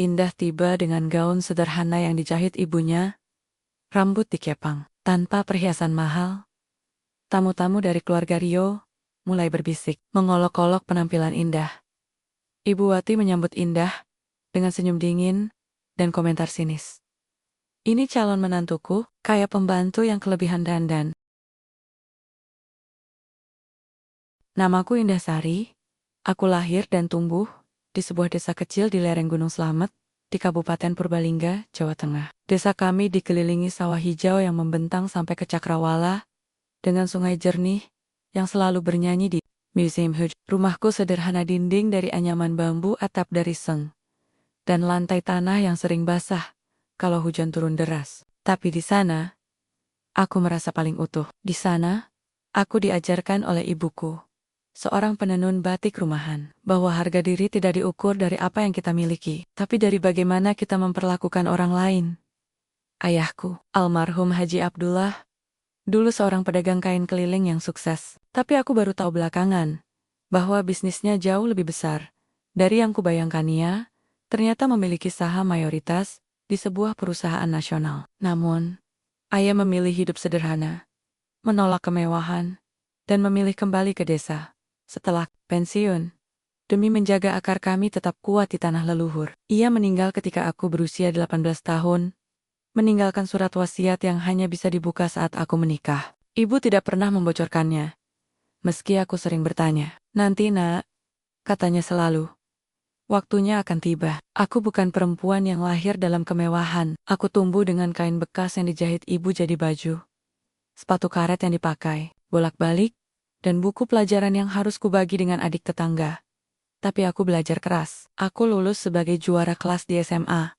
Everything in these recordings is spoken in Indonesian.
Indah tiba dengan gaun sederhana yang dijahit ibunya, rambut dikepang, tanpa perhiasan mahal. Tamu-tamu dari keluarga Rio mulai berbisik, mengolok-olok penampilan Indah. Ibu Wati menyambut Indah dengan senyum dingin dan komentar sinis. Ini calon menantuku, kayak pembantu yang kelebihan dandan. Namaku Indah Sari. Aku lahir dan tumbuh di sebuah desa kecil di lereng Gunung Slamet, di Kabupaten Purbalingga, Jawa Tengah. Desa kami dikelilingi sawah hijau yang membentang sampai ke Cakrawala, dengan sungai jernih yang selalu bernyanyi di Museum Huj. Rumahku sederhana, dinding dari anyaman bambu, atap dari seng, dan lantai tanah yang sering basah kalau hujan turun deras. Tapi di sana, aku merasa paling utuh. Di sana, aku diajarkan oleh ibuku, seorang penenun batik rumahan, bahwa harga diri tidak diukur dari apa yang kita miliki, tapi dari bagaimana kita memperlakukan orang lain. Ayahku, almarhum Haji Abdullah, dulu seorang pedagang kain keliling yang sukses. Tapi aku baru tahu belakangan bahwa bisnisnya jauh lebih besar dari yang kubayangkannya. Ternyata memiliki saham mayoritas di sebuah perusahaan nasional. Namun, ayah memilih hidup sederhana, menolak kemewahan, dan memilih kembali ke desa setelah pensiun, demi menjaga akar kami tetap kuat di tanah leluhur. Ia meninggal ketika aku berusia 18 tahun, meninggalkan surat wasiat yang hanya bisa dibuka saat aku menikah. Ibu tidak pernah membocorkannya, meski aku sering bertanya. Nanti nak, katanya selalu, waktunya akan tiba. Aku bukan perempuan yang lahir dalam kemewahan. Aku tumbuh dengan kain bekas yang dijahit ibu jadi baju, sepatu karet yang dipakai bolak-balik, dan buku pelajaran yang harus kubagi dengan adik tetangga. Tapi aku belajar keras. Aku lulus sebagai juara kelas di SMA,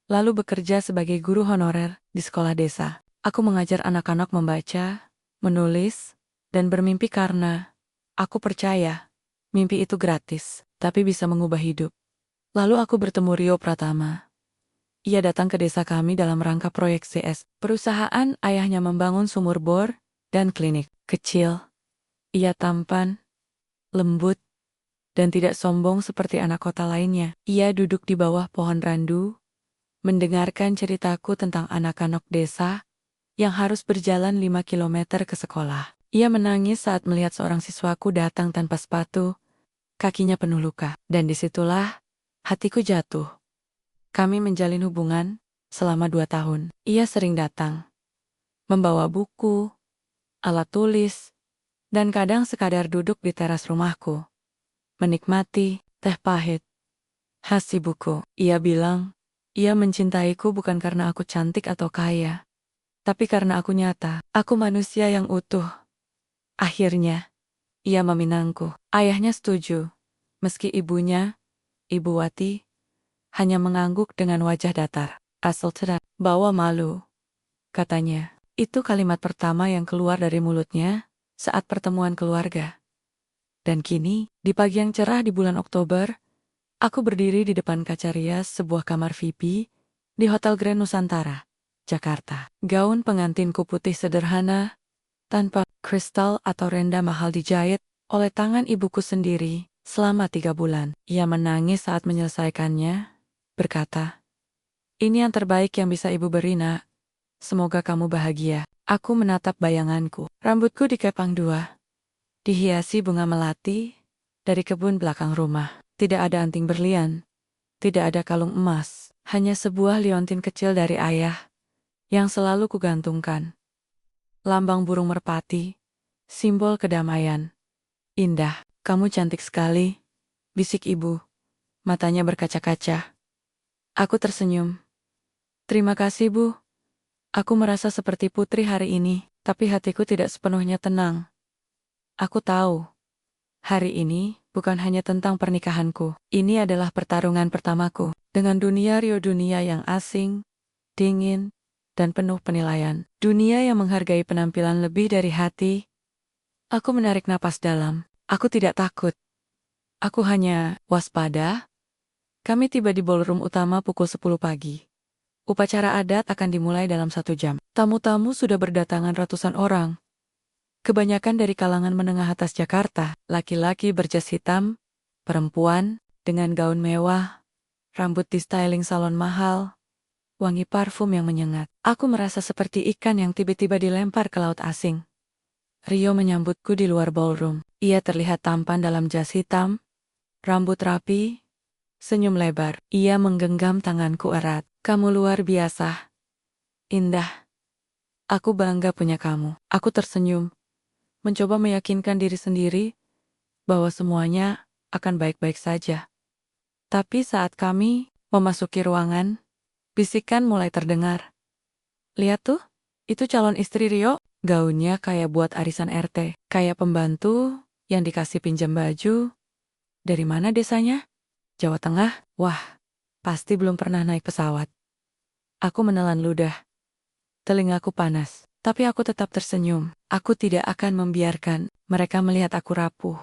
lalu bekerja sebagai guru honorer di sekolah desa. Aku mengajar anak-anak membaca, menulis, dan bermimpi karena aku percaya mimpi itu gratis, tapi bisa mengubah hidup. Lalu aku bertemu Rio Pratama. Ia datang ke desa kami dalam rangka proyek CS. Perusahaan ayahnya membangun sumur bor dan klinik kecil. Ia tampan, lembut, dan tidak sombong seperti anak kota lainnya. Ia duduk di bawah pohon randu, mendengarkan ceritaku tentang anak-anak desa yang harus berjalan 5 kilometer ke sekolah. Ia menangis saat melihat seorang siswaku datang tanpa sepatu, kakinya penuh luka. Dan disitulah hatiku jatuh. Kami menjalin hubungan selama 2 tahun. Ia sering datang, membawa buku, alat tulis, dan kadang sekadar duduk di teras rumahku, menikmati teh pahit khas ibuku. Ia bilang, ia mencintaiku bukan karena aku cantik atau kaya, tapi karena aku nyata, aku manusia yang utuh. Akhirnya, ia meminangku. Ayahnya setuju, meski ibunya, Ibu Wati, hanya mengangguk dengan wajah datar. Asal tidak bawa malu, katanya. Itu kalimat pertama yang keluar dari mulutnya saat pertemuan keluarga. Dan kini, di pagi yang cerah di bulan Oktober, aku berdiri di depan kaca rias sebuah kamar VIP di Hotel Grand Nusantara, Jakarta. Gaun pengantinku putih sederhana, tanpa kristal atau renda mahal, dijahit oleh tangan ibuku sendiri selama 3 bulan. Ia menangis saat menyelesaikannya, berkata, "Ini yang terbaik yang bisa ibu beri, nak. Semoga kamu bahagia." Aku menatap bayanganku. Rambutku dikepang 2, dihiasi bunga melati dari kebun belakang rumah. Tidak ada anting berlian, tidak ada kalung emas, hanya sebuah liontin kecil dari ayah yang selalu kugantungkan. Lambang burung merpati, simbol kedamaian. "Indah, kamu cantik sekali," bisik ibu, matanya berkaca-kaca. Aku tersenyum. "Terima kasih, Bu. Aku merasa seperti putri hari ini." Tapi hatiku tidak sepenuhnya tenang. Aku tahu, hari ini bukan hanya tentang pernikahanku. Ini adalah pertarungan pertamaku dengan dunia Rio, dunia yang asing, dingin, dan penuh penilaian. Dunia yang menghargai penampilan lebih dari hati. Aku menarik napas dalam. Aku tidak takut. Aku hanya waspada. Kami tiba di ballroom utama pukul 10 pagi. Upacara adat akan dimulai dalam 1 jam. Tamu-tamu sudah berdatangan ratusan orang. Kebanyakan dari kalangan menengah atas Jakarta, laki-laki berjas hitam, perempuan dengan gaun mewah, rambut di styling salon mahal, wangi parfum yang menyengat. Aku merasa seperti ikan yang tiba-tiba dilempar ke laut asing. Rio menyambutku di luar ballroom. Ia terlihat tampan dalam jas hitam, rambut rapi, senyum lebar. Ia menggenggam tanganku erat. Kamu luar biasa. Indah. Aku bangga punya kamu. Aku tersenyum, mencoba meyakinkan diri sendiri bahwa semuanya akan baik-baik saja. Tapi saat kami memasuki ruangan, bisikan mulai terdengar. Lihat tuh, itu calon istri Rio. Gaunnya kayak buat arisan RT, kayak pembantu yang dikasih pinjam baju. Dari mana desanya? Jawa Tengah? Wah, pasti belum pernah naik pesawat. Aku menelan ludah. Telingaku panas, tapi aku tetap tersenyum. Aku tidak akan membiarkan mereka melihat aku rapuh.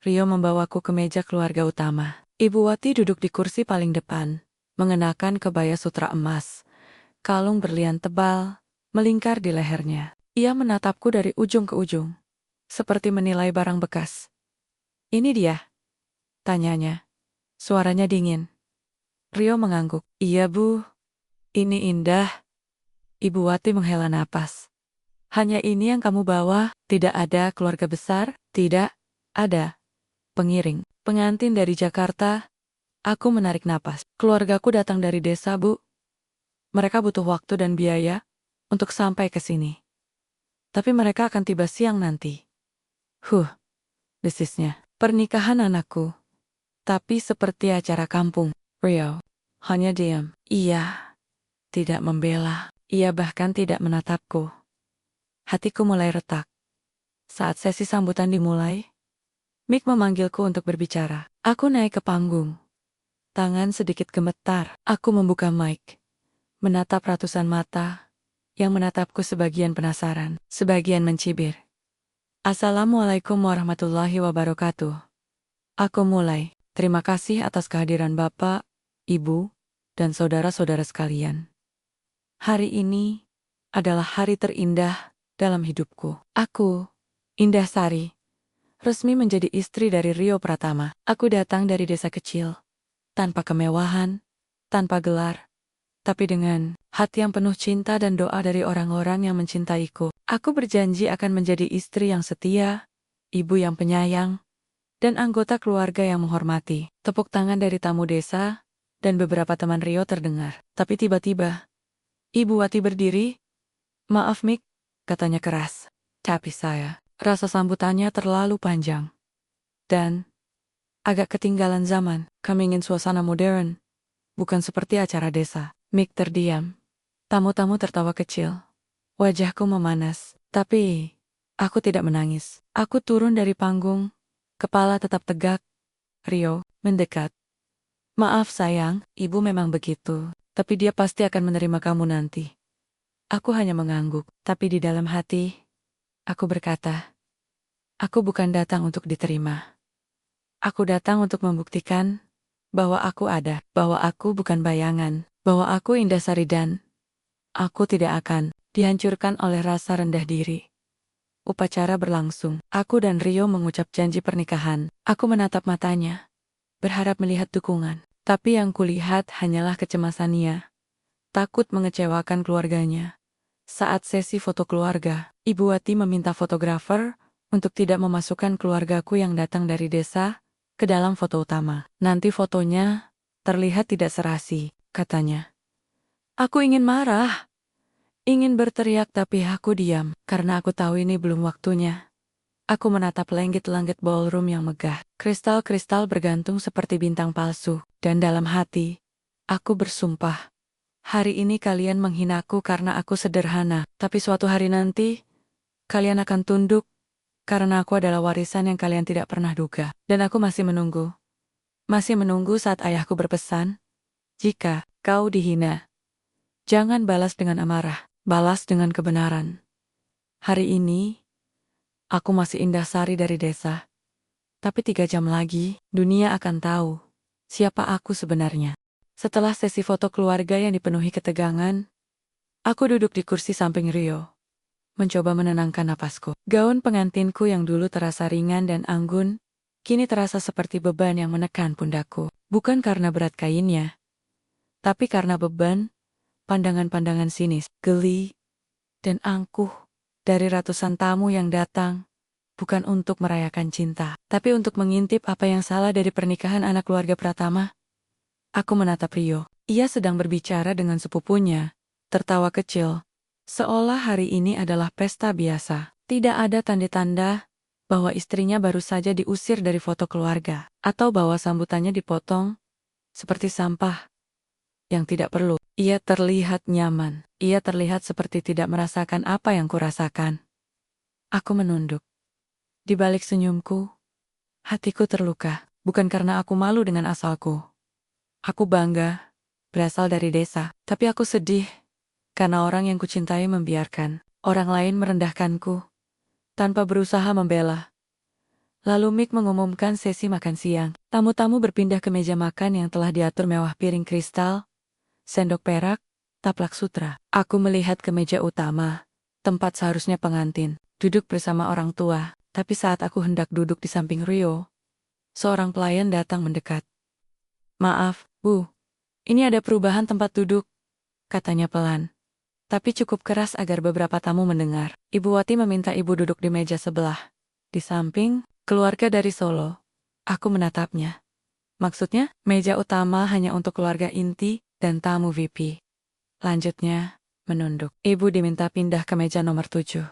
Rio membawaku ke meja keluarga utama. Ibu Wati duduk di kursi paling depan, mengenakan kebaya sutra emas. Kalung berlian tebal melingkar di lehernya. Ia menatapku dari ujung ke ujung, seperti menilai barang bekas. Ini dia? Tanyanya. Suaranya dingin. Rio mengangguk. Iya bu, ini indah. Ibu Wati menghela napas. Hanya ini yang kamu bawa? Tidak ada keluarga besar? Tidak ada. Pengiring, pengantin dari Jakarta. Aku menarik napas. Keluargaku datang dari desa bu. Mereka butuh waktu dan biaya untuk sampai ke sini. Tapi mereka akan tiba siang nanti. Desisnya. Pernikahan anakku. Tapi seperti acara kampung. Rio hanya diam. Ia tidak membela. Ia bahkan tidak menatapku. Hatiku mulai retak. Saat sesi sambutan dimulai, Mick memanggilku untuk berbicara. Aku naik ke panggung. Tangan sedikit gemetar. Aku membuka mic. Menatap ratusan mata yang menatapku, sebagian penasaran, sebagian mencibir. Assalamualaikum warahmatullahi wabarakatuh. Aku mulai. Terima kasih atas kehadiran Bapak, Ibu, dan saudara-saudara sekalian. Hari ini adalah hari terindah dalam hidupku. Aku, Indah Sari, resmi menjadi istri dari Rio Pratama. Aku datang dari desa kecil, tanpa kemewahan, tanpa gelar, tapi dengan hati yang penuh cinta dan doa dari orang-orang yang mencintaiku. Aku berjanji akan menjadi istri yang setia, ibu yang penyayang, dan anggota keluarga yang menghormati. Tepuk tangan dari tamu desa dan beberapa teman Rio terdengar. Tapi tiba-tiba, Ibu Wati berdiri. Maaf Mick, katanya keras. Tapi saya rasa sambutannya terlalu panjang. Dan agak ketinggalan zaman. Kami ingin suasana modern, bukan seperti acara desa. Mick terdiam. Tamu-tamu tertawa kecil. Wajahku memanas. Tapi aku tidak menangis. Aku turun dari panggung. Kepala tetap tegak. Rio mendekat. Maaf sayang, ibu memang begitu. Tapi dia pasti akan menerima kamu nanti. Aku hanya mengangguk. Tapi di dalam hati, aku berkata, aku bukan datang untuk diterima. Aku datang untuk membuktikan bahwa aku ada, bahwa aku bukan bayangan, bahwa aku Indah Sari dan aku tidak akan dihancurkan oleh rasa rendah diri. Upacara berlangsung. Aku dan Rio mengucap janji pernikahan. Aku menatap matanya, berharap melihat dukungan. Tapi yang kulihat hanyalah kecemasannya. Takut mengecewakan keluarganya. Saat sesi foto keluarga, Ibu Wati meminta fotografer untuk tidak memasukkan keluargaku yang datang dari desa ke dalam foto utama. Nanti fotonya terlihat tidak serasi, katanya. Aku ingin marah. Ingin berteriak tapi aku diam, karena aku tahu ini belum waktunya. Aku menatap langit-langit ballroom yang megah. Kristal-kristal bergantung seperti bintang palsu. Dan dalam hati, aku bersumpah. Hari ini kalian menghinaku karena aku sederhana. Tapi suatu hari nanti, kalian akan tunduk. Karena aku adalah warisan yang kalian tidak pernah duga. Dan aku masih menunggu. Masih menunggu saat ayahku berpesan. Jika kau dihina, jangan balas dengan amarah. Balas dengan kebenaran. Hari ini, aku masih Indah Sari dari desa. Tapi 3 jam lagi, dunia akan tahu siapa aku sebenarnya. Setelah sesi foto keluarga yang dipenuhi ketegangan, aku duduk di kursi samping Rio. Mencoba menenangkan napasku. Gaun pengantinku yang dulu terasa ringan dan anggun, kini terasa seperti beban yang menekan pundakku. Bukan karena berat kainnya, tapi karena beban, pandangan-pandangan sinis, geli, dan angkuh dari ratusan tamu yang datang, bukan untuk merayakan cinta, tapi untuk mengintip apa yang salah dari pernikahan anak keluarga Pratama. Aku menatap Rio. Ia sedang berbicara dengan sepupunya, tertawa kecil, seolah hari ini adalah pesta biasa. Tidak ada tanda-tanda bahwa istrinya baru saja diusir dari foto keluarga, atau bahwa sambutannya dipotong seperti sampah yang tidak perlu. Ia terlihat nyaman. Ia terlihat seperti tidak merasakan apa yang kurasakan. Aku menunduk. Di balik senyumku, hatiku terluka. Bukan karena aku malu dengan asalku. Aku bangga, berasal dari desa. Tapi aku sedih, karena orang yang kucintai membiarkan orang lain merendahkanku, tanpa berusaha membela. Lalu Mick mengumumkan sesi makan siang. Tamu-tamu berpindah ke meja makan yang telah diatur mewah, piring kristal, sendok perak, taplak sutra. Aku melihat ke meja utama, tempat seharusnya pengantin, duduk bersama orang tua. Tapi saat aku hendak duduk di samping Rio, seorang pelayan datang mendekat. "Maaf, Bu, ini ada perubahan tempat duduk," katanya pelan, tapi cukup keras agar beberapa tamu mendengar. Ibu Wati meminta ibu duduk di meja sebelah, di samping keluarga dari Solo. Aku menatapnya. Maksudnya, meja utama hanya untuk keluarga inti dan tamu VIP. Lanjutnya, menunduk. Ibu diminta pindah ke meja nomor 7.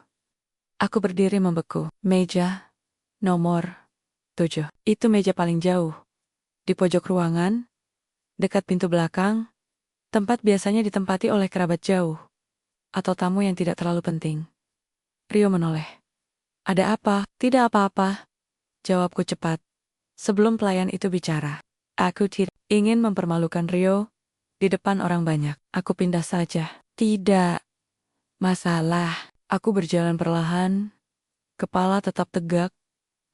Aku berdiri membeku. Meja nomor 7. Itu meja paling jauh. Di pojok ruangan, dekat pintu belakang, tempat biasanya ditempati oleh kerabat jauh, atau tamu yang tidak terlalu penting. Rio menoleh. "Ada apa?" "Tidak apa-apa," jawabku cepat, sebelum pelayan itu bicara. Aku tidak ingin mempermalukan Rio di depan orang banyak. Aku pindah saja. "Tidak masalah." Aku berjalan perlahan, kepala tetap tegak,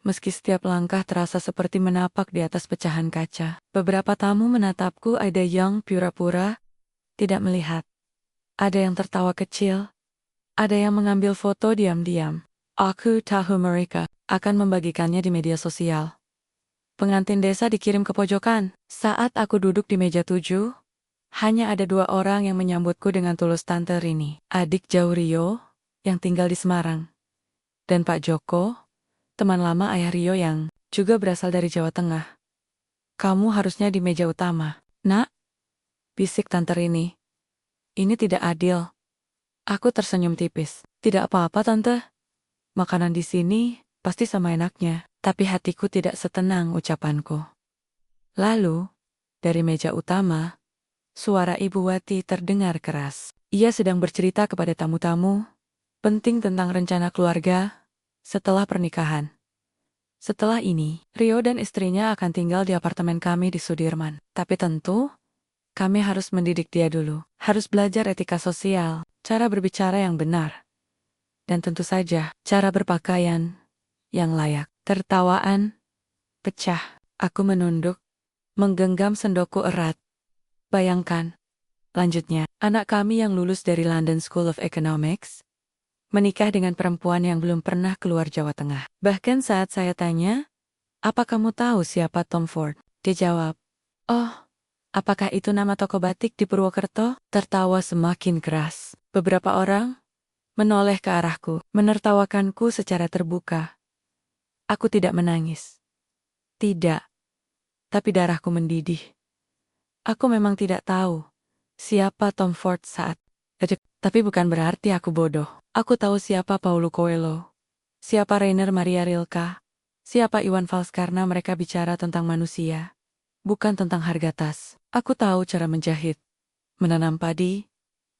meski setiap langkah terasa seperti menapak di atas pecahan kaca. Beberapa tamu menatapku, ada yang pura-pura tidak melihat. Ada yang tertawa kecil. Ada yang mengambil foto diam-diam. Aku tahu mereka akan membagikannya di media sosial. Pengantin desa dikirim ke pojokan. Saat aku duduk di meja 7, hanya ada 2 orang yang menyambutku dengan tulus, Tante Rini, adik jauh Rio, yang tinggal di Semarang, dan Pak Joko, teman lama ayah Rio yang juga berasal dari Jawa Tengah. "Kamu harusnya di meja utama, Nak," bisik Tante Rini. "Ini tidak adil." Aku tersenyum tipis. "Tidak apa-apa, Tante. Makanan di sini pasti sama enaknya." Tapi hatiku tidak setenang ucapanku. Lalu, dari meja utama, suara Ibu Wati terdengar keras. Ia sedang bercerita kepada tamu-tamu penting tentang rencana keluarga setelah pernikahan. Setelah ini, Rio dan istrinya akan tinggal di apartemen kami di Sudirman. Tapi tentu, kami harus mendidik dia dulu. Harus belajar etika sosial, cara berbicara yang benar, dan tentu saja, cara berpakaian yang layak. Tertawaan pecah. Aku menunduk, menggenggam sendokku erat. Bayangkan, lanjutnya, anak kami yang lulus dari London School of Economics menikah dengan perempuan yang belum pernah keluar Jawa Tengah. Bahkan saat saya tanya, "Apa kamu tahu siapa Tom Ford?" Dia jawab, "Oh, apakah itu nama toko batik di Purwokerto?" Tertawa semakin keras. Beberapa orang menoleh ke arahku, menertawakanku secara terbuka. Aku tidak menangis. Tidak. Tapi darahku mendidih. Aku memang tidak tahu siapa Tom Ford saat itu. Tapi bukan berarti aku bodoh. Aku tahu siapa Paulo Coelho, siapa Rainer Maria Rilke, siapa Iwan Fals, karena mereka bicara tentang manusia, bukan tentang harga tas. Aku tahu cara menjahit, menanam padi,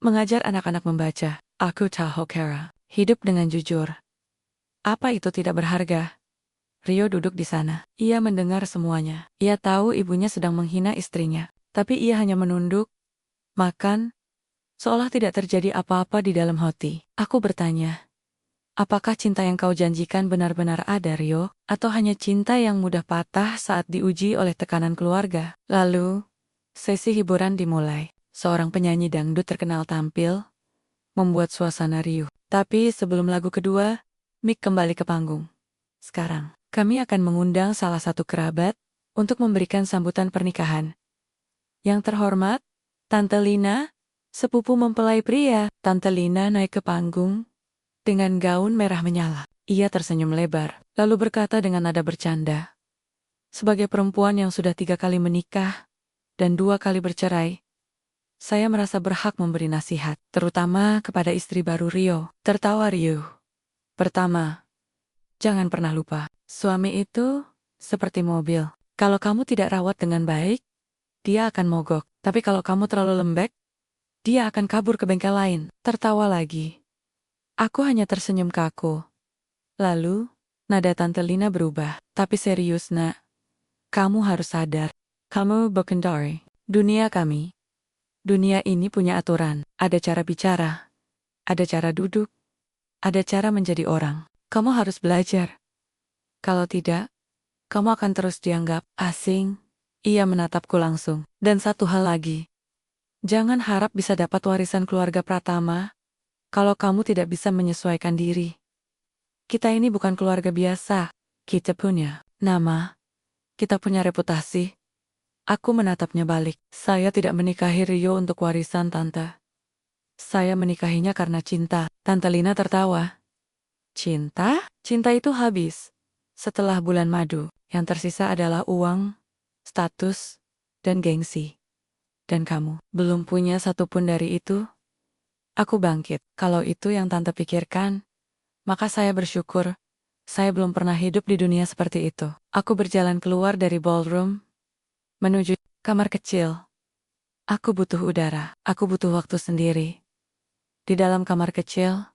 mengajar anak-anak membaca. Aku tahu cara hidup dengan jujur. Apa itu tidak berharga? Rio duduk di sana. Ia mendengar semuanya. Ia tahu ibunya sedang menghina istrinya. Tapi ia hanya menunduk, makan, seolah tidak terjadi apa-apa di dalam hati. Aku bertanya, "Apakah cinta yang kau janjikan benar-benar ada, Rio? Atau hanya cinta yang mudah patah saat diuji oleh tekanan keluarga?" Lalu, sesi hiburan dimulai. Seorang penyanyi dangdut terkenal tampil, membuat suasana riuh. Tapi sebelum lagu kedua, Mick kembali ke panggung. Sekarang, Kami akan mengundang salah satu kerabat untuk memberikan sambutan pernikahan. Yang terhormat, Tante Lina, sepupu mempelai pria. Tante Lina naik ke panggung dengan gaun merah menyala. Ia tersenyum lebar, lalu berkata dengan nada bercanda. Sebagai perempuan yang sudah 3 kali menikah dan 2 kali bercerai, saya merasa berhak memberi nasihat, terutama kepada istri baru Rio. Tertawa Rio. Pertama, jangan pernah lupa, suami itu seperti mobil. Kalau kamu tidak rawat dengan baik, dia akan mogok. Tapi kalau kamu terlalu lembek, dia akan kabur ke bengkel lain. Tertawa lagi. Aku hanya tersenyum kaku. Lalu, nada Tante Lina berubah. Tapi serius nak, kamu harus sadar. Kamu bukan dari dunia kami. Dunia ini punya aturan. Ada cara bicara. Ada cara duduk. Ada cara menjadi orang. Kamu harus belajar. Kalau tidak, kamu akan terus dianggap asing. Ia menatapku langsung. Dan satu hal lagi. Jangan harap bisa dapat warisan keluarga Pratama kalau kamu tidak bisa menyesuaikan diri. Kita ini bukan keluarga biasa. Kita punya nama. Kita punya reputasi. Aku menatapnya balik. Saya tidak menikahi Rio untuk warisan, Tante. Saya menikahinya karena cinta. Tante Lina tertawa. Cinta? Cinta itu habis. Setelah bulan madu, yang tersisa adalah uang, status, dan gengsi. Dan kamu belum punya satupun dari itu? Aku bangkit. Kalau itu yang Tante pikirkan, maka saya bersyukur. Saya belum pernah hidup di dunia seperti itu. Aku berjalan keluar dari ballroom, menuju kamar kecil. Aku butuh udara. Aku butuh waktu sendiri. Di dalam kamar kecil,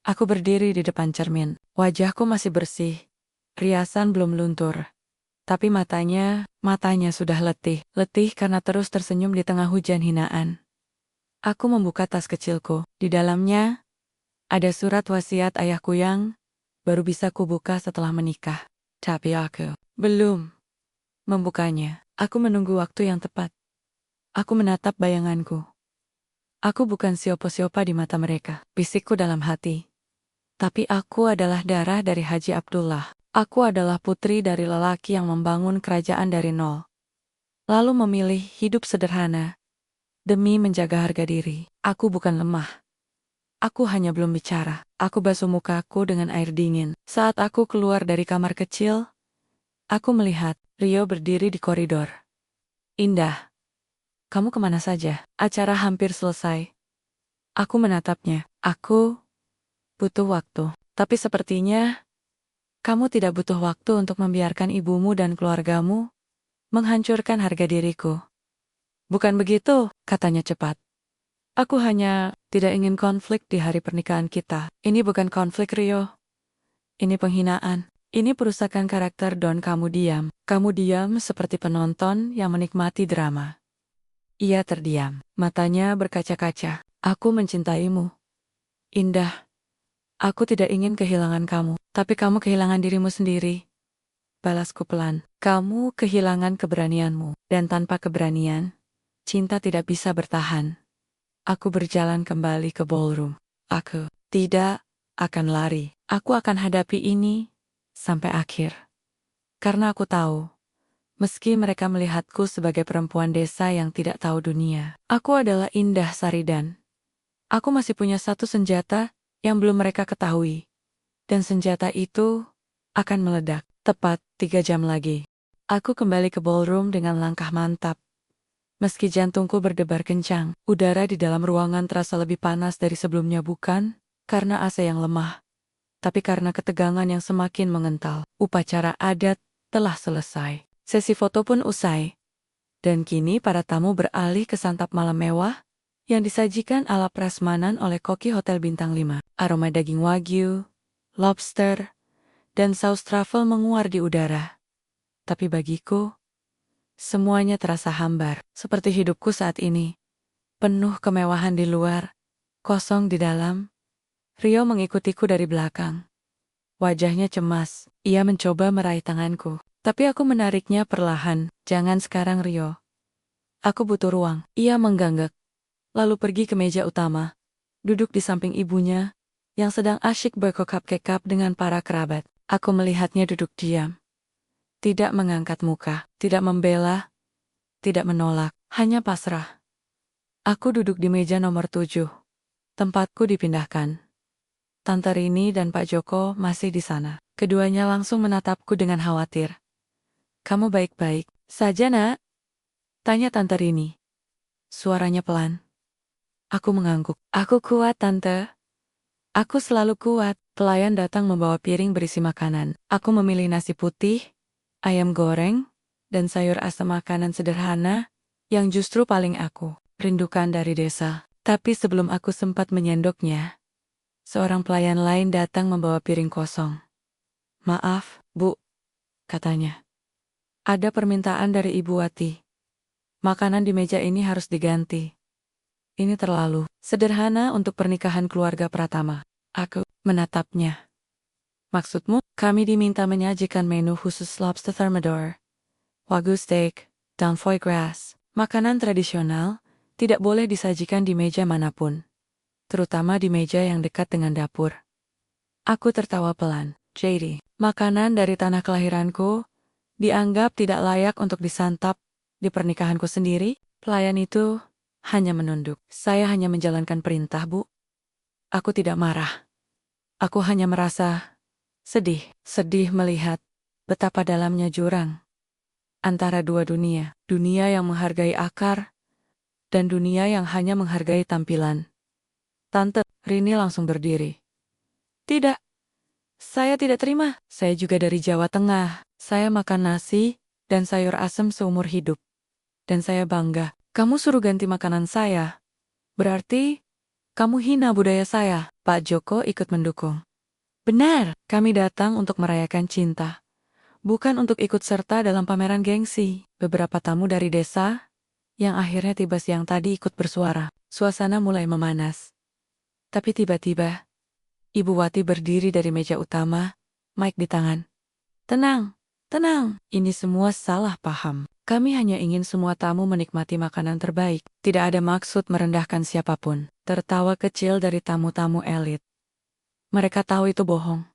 aku berdiri di depan cermin. Wajahku masih bersih. Riasan belum luntur. Tapi matanya sudah letih. Letih karena terus tersenyum di tengah hujan hinaan. Aku membuka tas kecilku. Di dalamnya, ada surat wasiat ayahku yang baru bisa kubuka setelah menikah. Tapi aku belum membukanya. Aku menunggu waktu yang tepat. Aku menatap bayanganku. Aku bukan siopo-siopa di mata mereka, bisikku dalam hati. Tapi aku adalah darah dari Haji Abdullah. Aku adalah putri dari lelaki yang membangun kerajaan dari nol. Lalu memilih hidup sederhana demi menjaga harga diri. Aku bukan lemah. Aku hanya belum bicara. Aku basuh mukaku dengan air dingin. Saat aku keluar dari kamar kecil, aku melihat Rio berdiri di koridor. Indah, kamu kemana saja? Acara hampir selesai. Aku menatapnya. Aku butuh waktu. Tapi sepertinya kamu tidak butuh waktu untuk membiarkan ibumu dan keluargamu menghancurkan harga diriku. Bukan begitu, katanya cepat. Aku hanya tidak ingin konflik di hari pernikahan kita. Ini bukan konflik, Rio. Ini penghinaan. Ini perusakan karakter Don. Kamu diam. Kamu diam seperti penonton yang menikmati drama. Ia terdiam. Matanya berkaca-kaca. Aku mencintaimu. Indah. Aku tidak ingin kehilangan kamu. Tapi kamu kehilangan dirimu sendiri. Balasku pelan. Kamu kehilangan keberanianmu. Dan tanpa keberanian, cinta tidak bisa bertahan. Aku berjalan kembali ke ballroom. Aku tidak akan lari. Aku akan hadapi ini sampai akhir. Karena aku tahu, meski mereka melihatku sebagai perempuan desa yang tidak tahu dunia, aku adalah Indah Saridan. Aku masih punya satu senjata yang belum mereka ketahui. Dan senjata itu akan meledak tepat 3 jam lagi. Aku kembali ke ballroom dengan langkah mantap. Meski jantungku berdebar kencang, udara di dalam ruangan terasa lebih panas dari sebelumnya, bukan karena AC yang lemah, tapi karena ketegangan yang semakin mengental. Upacara adat telah selesai. Sesi foto pun usai. Dan kini para tamu beralih ke santap malam mewah yang disajikan ala prasmanan oleh koki Hotel Bintang 5. Aroma daging wagyu, lobster, dan saus truffle menguar di udara. Tapi bagiku, semuanya terasa hambar, seperti hidupku saat ini. Penuh kemewahan di luar, kosong di dalam. Rio mengikutiku dari belakang. Wajahnya cemas, ia mencoba meraih tanganku. Tapi aku menariknya perlahan. Jangan sekarang, Rio. Aku butuh ruang. Ia mengganggak. Lalu pergi ke meja utama. Duduk di samping ibunya, yang sedang asyik berkokap-kekap dengan para kerabat. Aku melihatnya duduk diam. Tidak mengangkat muka, tidak membela, tidak menolak, hanya pasrah. Aku duduk di meja nomor 7. Tempatku dipindahkan. Tante Rini dan Pak Joko masih di sana. Keduanya langsung menatapku dengan khawatir. "Kamu baik-baik saja, Nak?" tanya Tante Rini. Suaranya pelan. Aku mengangguk. "Aku kuat, Tante. Aku selalu kuat." Pelayan datang membawa piring berisi makanan. Aku memilih nasi putih, ayam goreng, dan sayur asam, makanan sederhana yang justru paling aku rindukan dari desa. Tapi sebelum aku sempat menyendoknya, seorang pelayan lain datang membawa piring kosong. "Maaf, Bu," katanya. "Ada permintaan dari Ibu Wati. Makanan di meja ini harus diganti. Ini terlalu sederhana untuk pernikahan keluarga Pratama." Aku menatapnya. "Maksudmu?" "Kami diminta menyajikan menu khusus lobster thermidor, wagyu steak, dan foie gras. Makanan tradisional tidak boleh disajikan di meja manapun, terutama di meja yang dekat dengan dapur." Aku tertawa pelan. "Jadi, makanan dari tanah kelahiranku dianggap tidak layak untuk disantap di pernikahanku sendiri?" Pelayan itu hanya menunduk. "Saya hanya menjalankan perintah, Bu." Aku tidak marah. Aku hanya merasa sedih. Sedih melihat betapa dalamnya jurang antara dua dunia. Dunia yang menghargai akar dan dunia yang hanya menghargai tampilan. Tante Rini langsung berdiri. "Tidak, saya tidak terima. Saya juga dari Jawa Tengah. Saya makan nasi dan sayur asem seumur hidup. Dan saya bangga." "Kamu suruh ganti makanan saya. Berarti kamu hina budaya saya." Pak Joko ikut mendukung. "Benar, kami datang untuk merayakan cinta, bukan untuk ikut serta dalam pameran gengsi." Beberapa tamu dari desa yang akhirnya tiba siang tadi ikut bersuara. Suasana mulai memanas. Tapi tiba-tiba, Ibu Wati berdiri dari meja utama, mic di tangan. "Tenang, tenang, ini semua salah paham. Kami hanya ingin semua tamu menikmati makanan terbaik. Tidak ada maksud merendahkan siapapun." Tertawa kecil dari tamu-tamu elit. Mereka tahu itu bohong.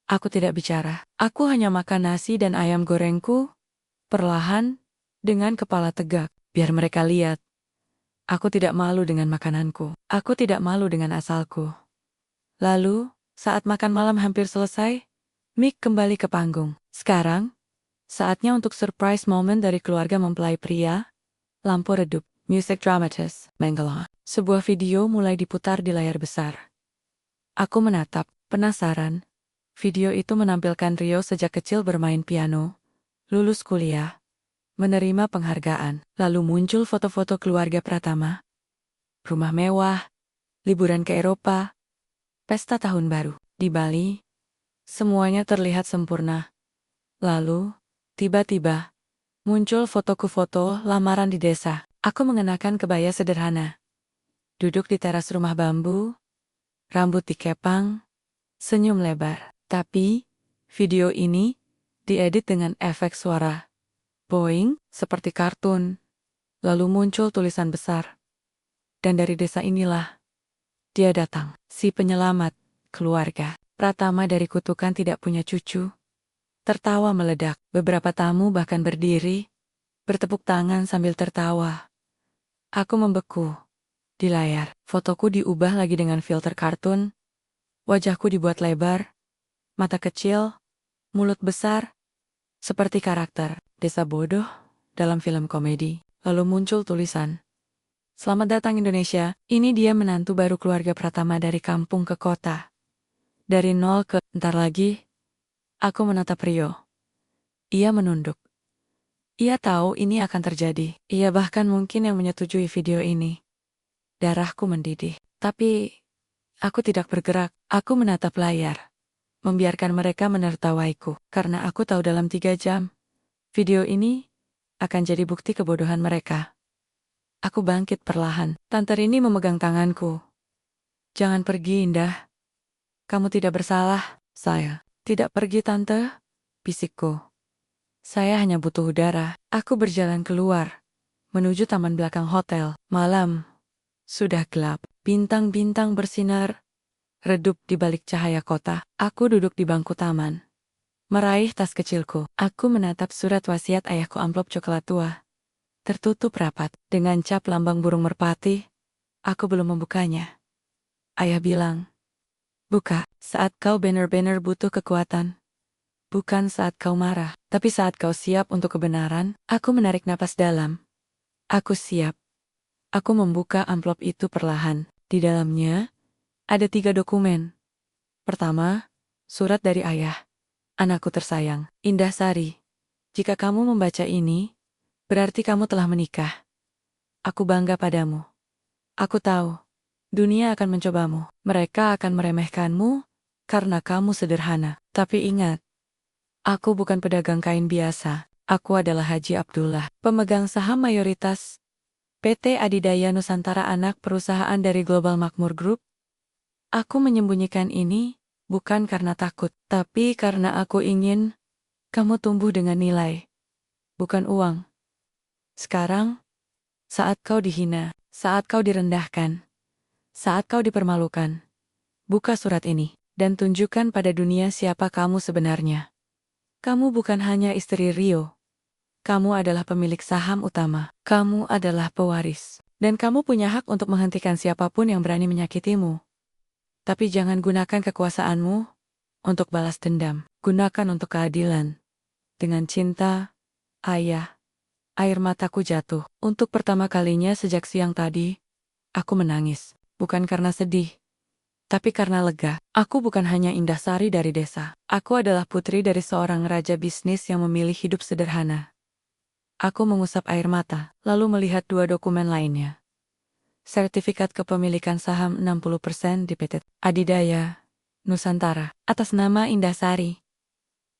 Aku tidak bicara. Aku hanya makan nasi dan ayam gorengku, perlahan, dengan kepala tegak. Biar mereka lihat. Aku tidak malu dengan makananku. Aku tidak malu dengan asalku. Lalu, saat makan malam hampir selesai, mic kembali ke panggung. Sekarang, saatnya untuk surprise moment dari keluarga mempelai pria. Lampu redup. Music dramatis. Mangala. Sebuah video mulai diputar di layar besar. Aku menatap, penasaran. Video itu menampilkan Rio sejak kecil bermain piano, lulus kuliah, menerima penghargaan. Lalu muncul foto-foto keluarga Pratama. Rumah mewah, liburan ke Eropa, pesta tahun baru. Di Bali, semuanya terlihat sempurna. Lalu, tiba-tiba, muncul fotoku foto lamaran di desa. Aku mengenakan kebaya sederhana. Duduk di teras rumah bambu, rambut dikepang, senyum lebar. Tapi, video ini diedit dengan efek suara boing seperti kartun. Lalu muncul tulisan besar. "Dan dari desa inilah dia datang, si penyelamat keluarga Pratama dari kutukan tidak punya cucu." Tertawa meledak. Beberapa tamu bahkan berdiri, bertepuk tangan sambil tertawa. Aku membeku. Di layar, fotoku diubah lagi dengan filter kartun. Wajahku dibuat lebar, mata kecil, mulut besar, seperti karakter desa bodoh dalam film komedi. Lalu muncul tulisan, "Selamat datang Indonesia, ini dia menantu baru keluarga Pratama dari kampung ke kota. Dari nol ke..." Bentar lagi, aku menatap Rio. Ia menunduk. Ia tahu ini akan terjadi. Ia bahkan mungkin yang menyetujui video ini. Darahku mendidih. Tapi, aku tidak bergerak. Aku menatap layar, membiarkan mereka menertawaiku. Karena aku tahu dalam 3 jam, video ini akan jadi bukti kebodohan mereka. Aku bangkit perlahan. Tante Rini memegang tanganku. "Jangan pergi, Indah. Kamu tidak bersalah." "Saya tidak pergi, Tante," bisikku. "Saya hanya butuh udara." Aku berjalan keluar, menuju taman belakang hotel. Malam sudah gelap. Bintang-bintang bersinar redup di balik cahaya kota. Aku duduk di bangku taman. Meraih tas kecilku, aku menatap surat wasiat ayahku amplop coklat tua. Tertutup rapat, dengan cap lambang burung merpati. Aku belum membukanya. Ayah bilang, buka saat kau benar-benar butuh kekuatan. Bukan saat kau marah, tapi saat kau siap untuk kebenaran. Aku menarik napas dalam. Aku siap. Aku membuka amplop itu perlahan. Di dalamnya, ada 3 dokumen. Pertama, surat dari ayah. Anakku tersayang, Indah Sari. Jika kamu membaca ini, berarti kamu telah menikah. Aku bangga padamu. Aku tahu, dunia akan mencobamu. Mereka akan meremehkanmu, karena kamu sederhana. Tapi ingat, aku bukan pedagang kain biasa. Aku adalah Haji Abdullah, pemegang saham mayoritas PT Adidaya Nusantara, anak perusahaan dari Global Makmur Group. Aku menyembunyikan ini bukan karena takut, tapi karena aku ingin kamu tumbuh dengan nilai, bukan uang. Sekarang, saat kau dihina, saat kau direndahkan, saat kau dipermalukan, buka surat ini dan tunjukkan pada dunia siapa kamu sebenarnya. Kamu bukan hanya istri Rio. Kamu adalah pemilik saham utama. Kamu adalah pewaris. Dan kamu punya hak untuk menghentikan siapapun yang berani menyakitimu. Tapi jangan gunakan kekuasaanmu untuk balas dendam. Gunakan untuk keadilan. Dengan cinta, ayah. Air mataku jatuh. Untuk pertama kalinya sejak siang tadi, aku menangis. Bukan karena sedih, tapi karena lega. Aku bukan hanya Indah Sari dari desa. Aku adalah putri dari seorang raja bisnis yang memilih hidup sederhana. Aku mengusap air mata, lalu melihat 2 dokumen lainnya. Sertifikat kepemilikan saham 60% di PT Adidaya Nusantara, atas nama Indah Sari.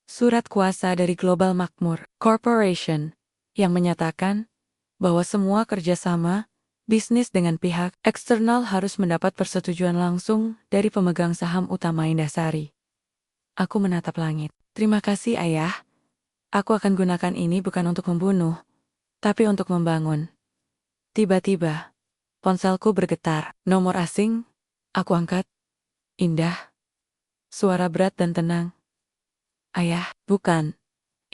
Surat kuasa dari Global Makmur Corporation, yang menyatakan bahwa semua kerjasama bisnis dengan pihak eksternal harus mendapat persetujuan langsung dari pemegang saham utama Indah Sari. Aku menatap langit. Terima kasih, ayah. Aku akan gunakan ini bukan untuk membunuh, tapi untuk membangun. Tiba-tiba, ponselku bergetar. Nomor asing. Aku angkat. Indah. Suara berat dan tenang. Ayah, bukan.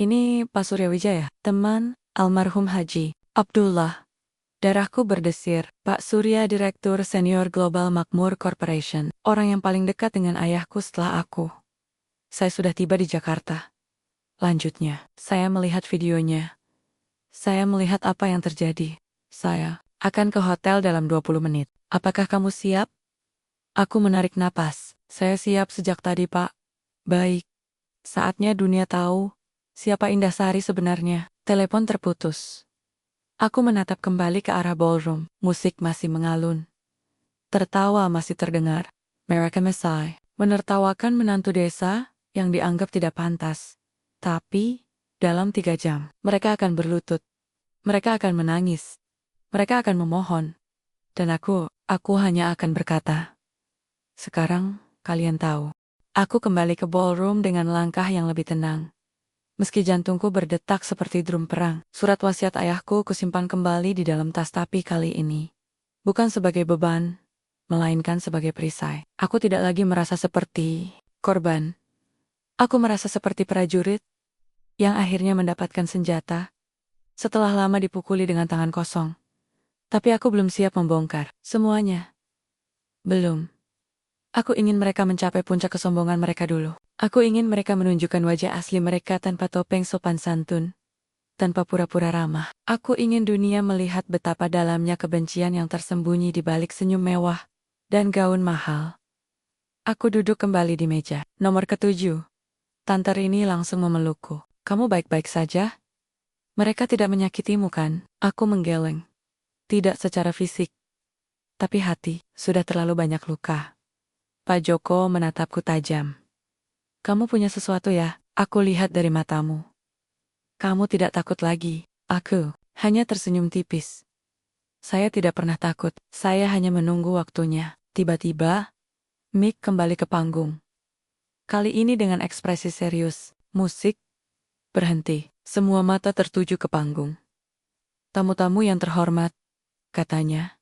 Ini Pak Surya Wijaya, teman almarhum Haji Abdullah. Darahku berdesir. Pak Surya, Direktur Senior Global Makmur Corporation. Orang yang paling dekat dengan ayahku setelah aku. Saya sudah tiba di Jakarta. Lanjutnya, saya melihat videonya. Saya melihat apa yang terjadi. Saya akan ke hotel dalam 20 menit. Apakah kamu siap? Aku menarik napas. Saya siap sejak tadi, Pak. Baik. Saatnya dunia tahu siapa Indah Sari sebenarnya. Telepon terputus. Aku menatap kembali ke arah ballroom. Musik masih mengalun. Tertawa masih terdengar. Mereka Mesai menertawakan menantu desa yang dianggap tidak pantas. Tapi, dalam 3 jam, mereka akan berlutut. Mereka akan menangis. Mereka akan memohon. Dan aku hanya akan berkata, sekarang, kalian tahu. Aku kembali ke ballroom dengan langkah yang lebih tenang. Meski jantungku berdetak seperti drum perang, surat wasiat ayahku kusimpan kembali di dalam tas, tapi kali ini bukan sebagai beban, melainkan sebagai perisai. Aku tidak lagi merasa seperti korban. Aku merasa seperti prajurit yang akhirnya mendapatkan senjata setelah lama dipukuli dengan tangan kosong. Tapi aku belum siap membongkar semuanya. Belum. Aku ingin mereka mencapai puncak kesombongan mereka dulu. Aku ingin mereka menunjukkan wajah asli mereka tanpa topeng sopan santun, tanpa pura-pura ramah. Aku ingin dunia melihat betapa dalamnya kebencian yang tersembunyi di balik senyum mewah dan gaun mahal. Aku duduk kembali di meja. Nomor ke-7. Tante Rini langsung memelukku. Kamu baik-baik saja? Mereka tidak menyakitimu kan? Aku menggeleng. Tidak secara fisik, tapi hati sudah terlalu banyak luka. Pak Joko menatapku tajam. Kamu punya sesuatu ya? Aku lihat dari matamu. Kamu tidak takut lagi. Aku hanya tersenyum tipis. Saya tidak pernah takut. Saya hanya menunggu waktunya. Tiba-tiba, Mick kembali ke panggung. Kali ini dengan ekspresi serius. Musik berhenti. Semua mata tertuju ke panggung. Tamu-tamu yang terhormat, katanya.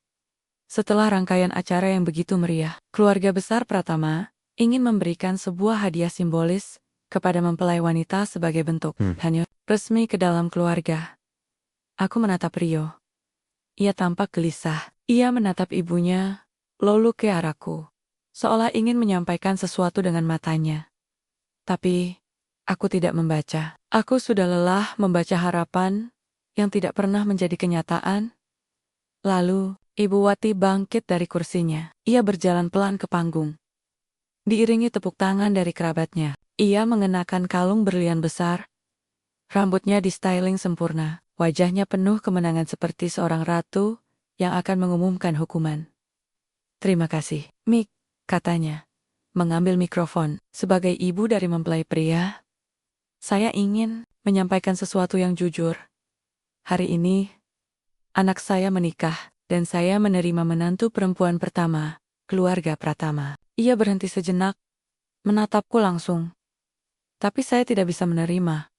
Setelah rangkaian acara yang begitu meriah, keluarga besar Pratama ingin memberikan sebuah hadiah simbolis kepada mempelai wanita sebagai bentuk hanya resmi ke dalam keluarga. Aku menatap Rio. Ia tampak gelisah. Ia menatap ibunya, lalu ke arahku, seolah ingin menyampaikan sesuatu dengan matanya. Tapi, aku tidak membaca. Aku sudah lelah membaca harapan yang tidak pernah menjadi kenyataan. Lalu, Ibu Wati bangkit dari kursinya. Ia berjalan pelan ke panggung. Diiringi tepuk tangan dari kerabatnya. Ia mengenakan kalung berlian besar. Rambutnya di-styling sempurna. Wajahnya penuh kemenangan seperti seorang ratu yang akan mengumumkan hukuman. Terima kasih, Mick, katanya, mengambil mikrofon. Sebagai ibu dari mempelai pria, saya ingin menyampaikan sesuatu yang jujur. Hari ini, anak saya menikah, dan saya menerima menantu perempuan pertama, keluarga Pratama. Ia berhenti sejenak, menatapku langsung. Tapi saya tidak bisa menerima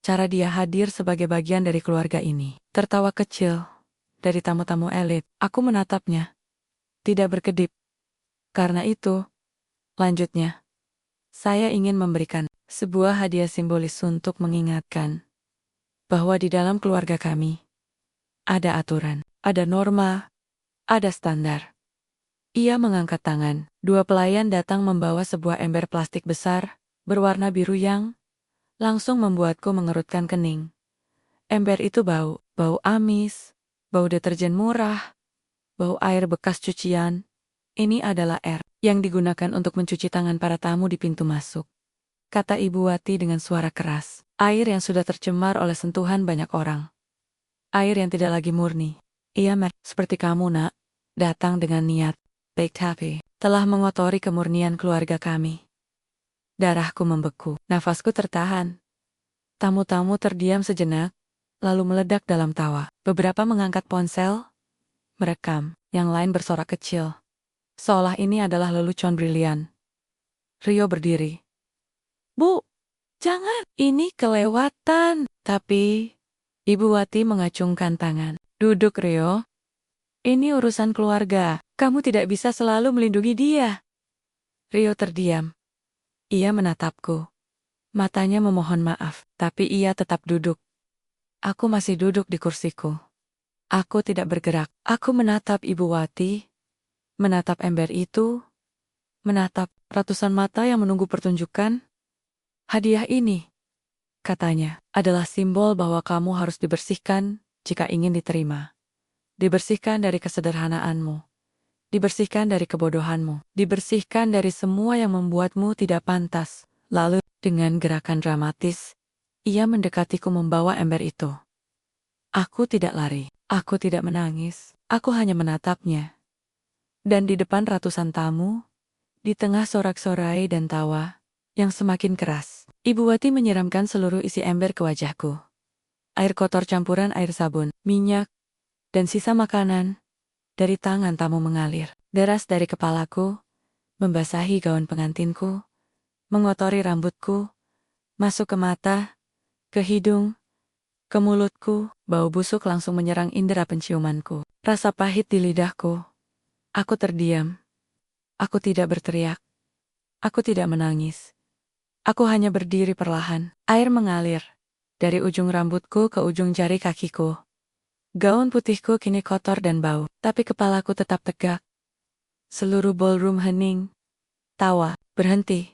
cara dia hadir sebagai bagian dari keluarga ini. Tertawa kecil dari tamu-tamu elit. Aku menatapnya, tidak berkedip. Karena itu, lanjutnya, saya ingin memberikan sebuah hadiah simbolis untuk mengingatkan bahwa di dalam keluarga kami ada aturan, ada norma, ada standar. Ia mengangkat tangan. Dua pelayan datang membawa sebuah ember plastik besar berwarna biru yang langsung membuatku mengerutkan kening. Ember itu bau amis, bau deterjen murah, bau air bekas cucian. Ini adalah air yang digunakan untuk mencuci tangan para tamu di pintu masuk. Kata Ibu Wati dengan suara keras. Air yang sudah tercemar oleh sentuhan banyak orang. Air yang tidak lagi murni. Ia seperti kamu, Nak, datang dengan niat baik tapi telah mengotori kemurnian keluarga kami. Darahku membeku, nafasku tertahan. Tamu-tamu terdiam sejenak, lalu meledak dalam tawa. Beberapa mengangkat ponsel, merekam, yang lain bersorak kecil. Seolah ini adalah lelucon brilian. Rio berdiri. Bu, jangan, ini kelewatan. Tapi, Ibu Wati mengacungkan tangan. Duduk, Rio. Ini urusan keluarga. Kamu tidak bisa selalu melindungi dia. Rio terdiam. Ia menatapku. Matanya memohon maaf, tapi ia tetap duduk. Aku masih duduk di kursiku. Aku tidak bergerak. Aku menatap Ibu Wati, menatap ember itu, menatap ratusan mata yang menunggu pertunjukan. Hadiah ini, katanya, adalah simbol bahwa kamu harus dibersihkan jika ingin diterima. Dibersihkan dari kesederhanaanmu. Dibersihkan dari kebodohanmu. Dibersihkan dari semua yang membuatmu tidak pantas. Lalu, dengan gerakan dramatis, ia mendekatiku membawa ember itu. Aku tidak lari. Aku tidak menangis. Aku hanya menatapnya. Dan di depan ratusan tamu, di tengah sorak-sorai dan tawa yang semakin keras, Ibu Wati menyiramkan seluruh isi ember ke wajahku. Air kotor campuran air sabun, minyak, dan sisa makanan dari tangan tamu mengalir deras dari kepalaku, membasahi gaun pengantinku, mengotori rambutku, masuk ke mata, ke hidung, ke mulutku. Bau busuk langsung menyerang indera penciumanku. Rasa pahit di lidahku. Aku terdiam. Aku tidak berteriak. Aku tidak menangis. Aku hanya berdiri perlahan. Air mengalir dari ujung rambutku ke ujung jari kakiku. Gaun putihku kini kotor dan bau, tapi kepalaku tetap tegak. Seluruh ballroom hening. Tawa, berhenti.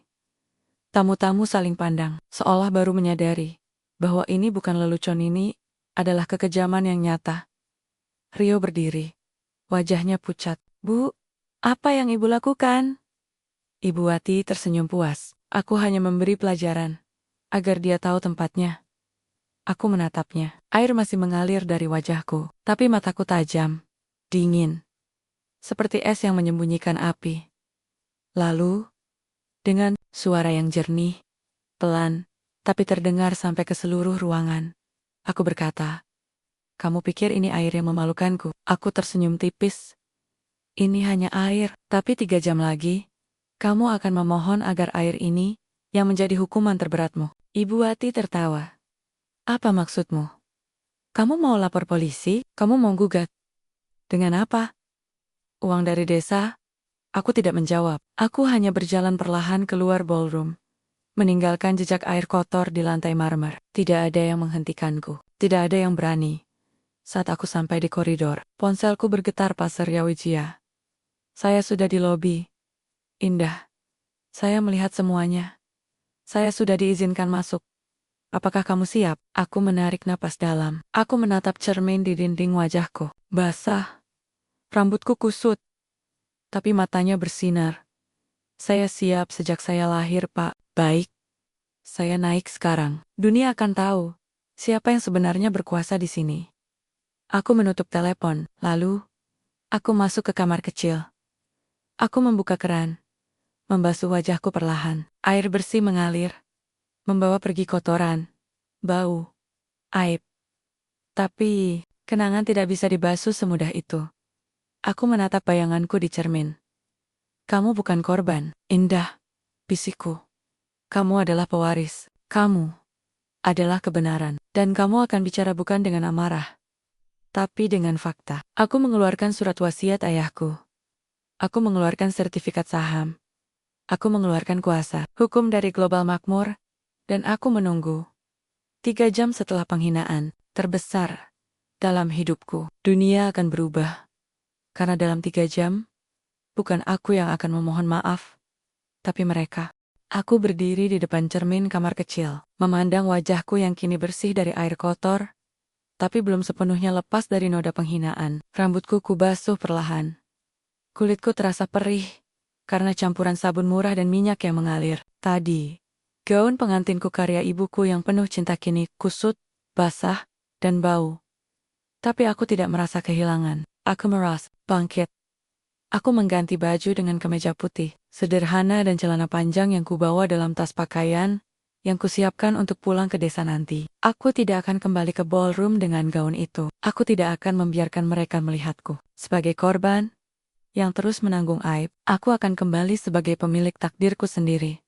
Tamu-tamu saling pandang, seolah baru menyadari bahwa ini bukan lelucon, ini adalah kekejaman yang nyata. Rio berdiri. Wajahnya pucat. Bu, apa yang Ibu lakukan? Ibu Wati tersenyum puas. Aku hanya memberi pelajaran, agar dia tahu tempatnya. Aku menatapnya. Air masih mengalir dari wajahku, tapi mataku tajam, dingin, seperti es yang menyembunyikan api. Lalu, dengan suara yang jernih, pelan, tapi terdengar sampai ke seluruh ruangan, aku berkata, "Kamu pikir ini air yang memalukanku?" Aku tersenyum tipis. Ini hanya air, tapi 3 jam lagi, kamu akan memohon agar air ini yang menjadi hukuman terberatmu. Ibu Wati tertawa. Apa maksudmu? Kamu mau lapor polisi? Kamu mau gugat? Dengan apa? Uang dari desa? Aku tidak menjawab. Aku hanya berjalan perlahan keluar ballroom, meninggalkan jejak air kotor di lantai marmer. Tidak ada yang menghentikanku. Tidak ada yang berani. Saat aku sampai di koridor, ponselku bergetar pas Surya Wijaya. Saya sudah di lobi. Indah. Saya melihat semuanya. Saya sudah diizinkan masuk. Apakah kamu siap? Aku menarik napas dalam. Aku menatap cermin di dinding wajahku. Basah. Rambutku kusut. Tapi matanya bersinar. Saya siap sejak saya lahir, Pak. Baik. Saya naik sekarang. Dunia akan tahu siapa yang sebenarnya berkuasa di sini. Aku menutup telepon. Lalu, aku masuk ke kamar kecil. Aku membuka keran. Membasuh wajahku perlahan. Air bersih mengalir. Membawa pergi kotoran. Bau. Aib. Tapi, kenangan tidak bisa dibasuh semudah itu. Aku menatap bayanganku di cermin. Kamu bukan korban, Indah. Bisikku. Kamu adalah pewaris. Kamu adalah kebenaran. Dan kamu akan bicara bukan dengan amarah, tapi dengan fakta. Aku mengeluarkan surat wasiat ayahku. Aku mengeluarkan sertifikat saham. Aku mengeluarkan kuasa hukum dari Global Makmur. Dan aku menunggu. 3 jam setelah penghinaan terbesar dalam hidupku, dunia akan berubah. Karena dalam 3 jam, bukan aku yang akan memohon maaf, tapi mereka. Aku berdiri di depan cermin kamar kecil, memandang wajahku yang kini bersih dari air kotor, tapi belum sepenuhnya lepas dari noda penghinaan. Rambutku kubasuh perlahan. Kulitku terasa perih, karena campuran sabun murah dan minyak yang mengalir. Tadi, gaun pengantinku karya ibuku yang penuh cinta kini kusut, basah, dan bau. Tapi aku tidak merasa kehilangan. Aku merasa bangkit. Aku mengganti baju dengan kemeja putih, sederhana dan celana panjang yang kubawa dalam tas pakaian, yang kusiapkan untuk pulang ke desa nanti. Aku tidak akan kembali ke ballroom dengan gaun itu. Aku tidak akan membiarkan mereka melihatku sebagai korban yang terus menanggung aib. Aku akan kembali sebagai pemilik takdirku sendiri.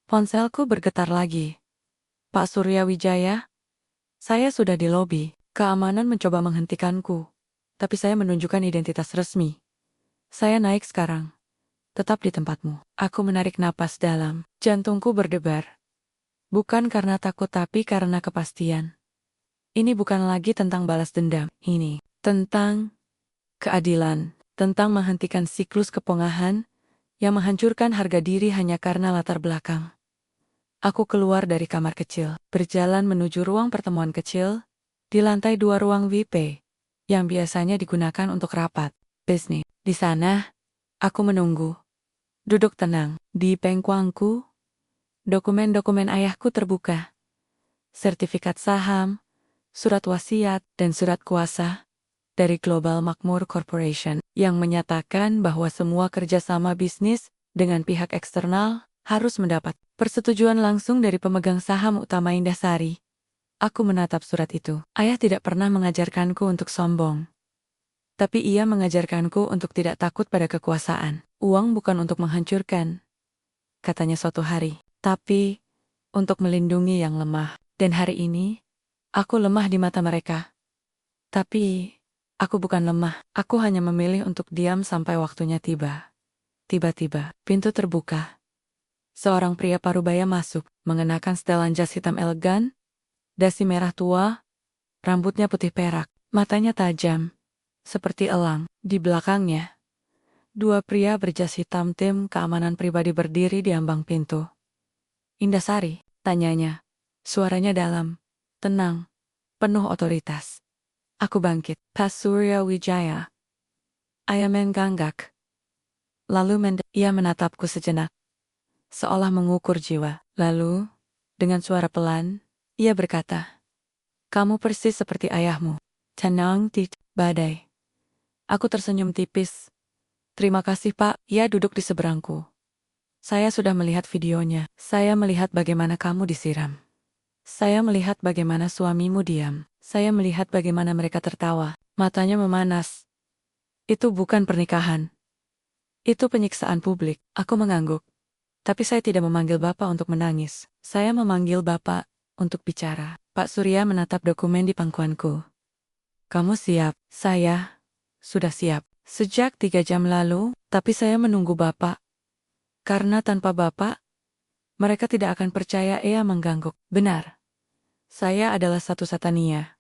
Ponselku bergetar lagi. Pak Surya Wijaya, saya sudah di lobi. Keamanan mencoba menghentikanku, tapi saya menunjukkan identitas resmi. Saya naik sekarang. Tetap di tempatmu. Aku menarik napas dalam. Jantungku berdebar. Bukan karena takut tapi karena kepastian. Ini bukan lagi tentang balas dendam. Ini tentang keadilan. Tentang menghentikan siklus kepongahan yang menghancurkan harga diri hanya karena latar belakang. Aku keluar dari kamar kecil, berjalan menuju ruang pertemuan kecil, di lantai 2 ruang VIP, yang biasanya digunakan untuk rapat bisnis. Di sana, aku menunggu. Duduk tenang. Di pengkuangku, dokumen-dokumen ayahku terbuka. Sertifikat saham, surat wasiat, dan surat kuasa dari Global Makmur Corporation yang menyatakan bahwa semua kerjasama bisnis dengan pihak eksternal harus mendapat persetujuan langsung dari pemegang saham utama Indahsari. Aku menatap surat itu. Ayah tidak pernah mengajarkanku untuk sombong. Tapi ia mengajarkanku untuk tidak takut pada kekuasaan. Uang bukan untuk menghancurkan, katanya suatu hari, tapi untuk melindungi yang lemah. Dan hari ini, aku lemah di mata mereka. Tapi, aku bukan lemah. Aku hanya memilih untuk diam sampai waktunya tiba. Tiba-tiba, pintu terbuka. Seorang pria parubaya masuk, mengenakan setelan jas hitam elegan, dasi merah tua, rambutnya putih perak, matanya tajam, seperti elang. Di belakangnya, 2 pria berjas hitam tim keamanan pribadi berdiri di ambang pintu. Indahsari, tanyanya. Suaranya dalam, tenang, penuh otoritas. Aku bangkit. Pak Surya Wijaya. Ayah mengganggak. Lalu ia menatapku sejenak, seolah mengukur jiwa. Lalu, dengan suara pelan, ia berkata, "Kamu persis seperti ayahmu. Tenang, badai." Aku tersenyum tipis. "Terima kasih, Pak." Ia duduk di seberangku. "Saya sudah melihat videonya. Saya melihat bagaimana kamu disiram. Saya melihat bagaimana suamimu diam. Saya melihat bagaimana mereka tertawa." Matanya memanas. "Itu bukan pernikahan. Itu penyiksaan publik." Aku mengangguk. "Tapi saya tidak memanggil Bapak untuk menangis. Saya memanggil Bapak untuk bicara." Pak Surya menatap dokumen di pangkuanku. "Kamu siap?" "Saya sudah siap. Sejak 3 jam lalu, tapi saya menunggu Bapak. Karena tanpa Bapak, Mereka tidak akan percaya Ea mengganggu. Benar. Saya adalah satu Satania.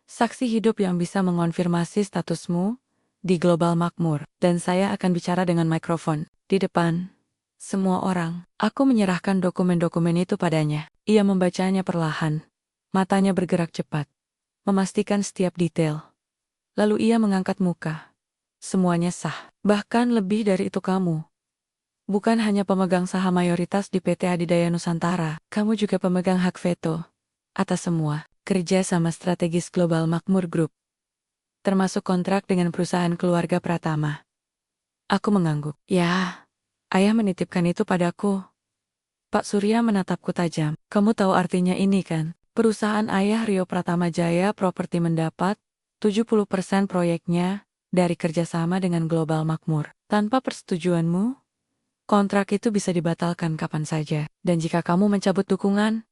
Saksi hidup yang bisa mengonfirmasi statusmu di Global Makmur. Dan saya akan bicara dengan mikrofon di depan semua orang. Aku menyerahkan dokumen-dokumen itu padanya. Ia membacanya perlahan. Matanya bergerak cepat. Memastikan setiap detail. Lalu ia mengangkat muka. Semuanya sah. Bahkan lebih dari itu kamu. Bukan hanya pemegang saham mayoritas di PT Adidaya Nusantara, kamu juga pemegang hak veto atas semua kerja sama strategis Global Makmur Group, termasuk kontrak dengan perusahaan keluarga Pratama. Aku mengangguk. Ya, ayah menitipkan itu padaku. Pak Surya menatapku tajam. Kamu tahu artinya ini kan? Perusahaan ayah Rio Pratama Jaya Properti mendapat 70% proyeknya dari kerjasama dengan Global Makmur. Tanpa persetujuanmu, kontrak itu bisa dibatalkan kapan saja. Dan jika kamu mencabut dukungan,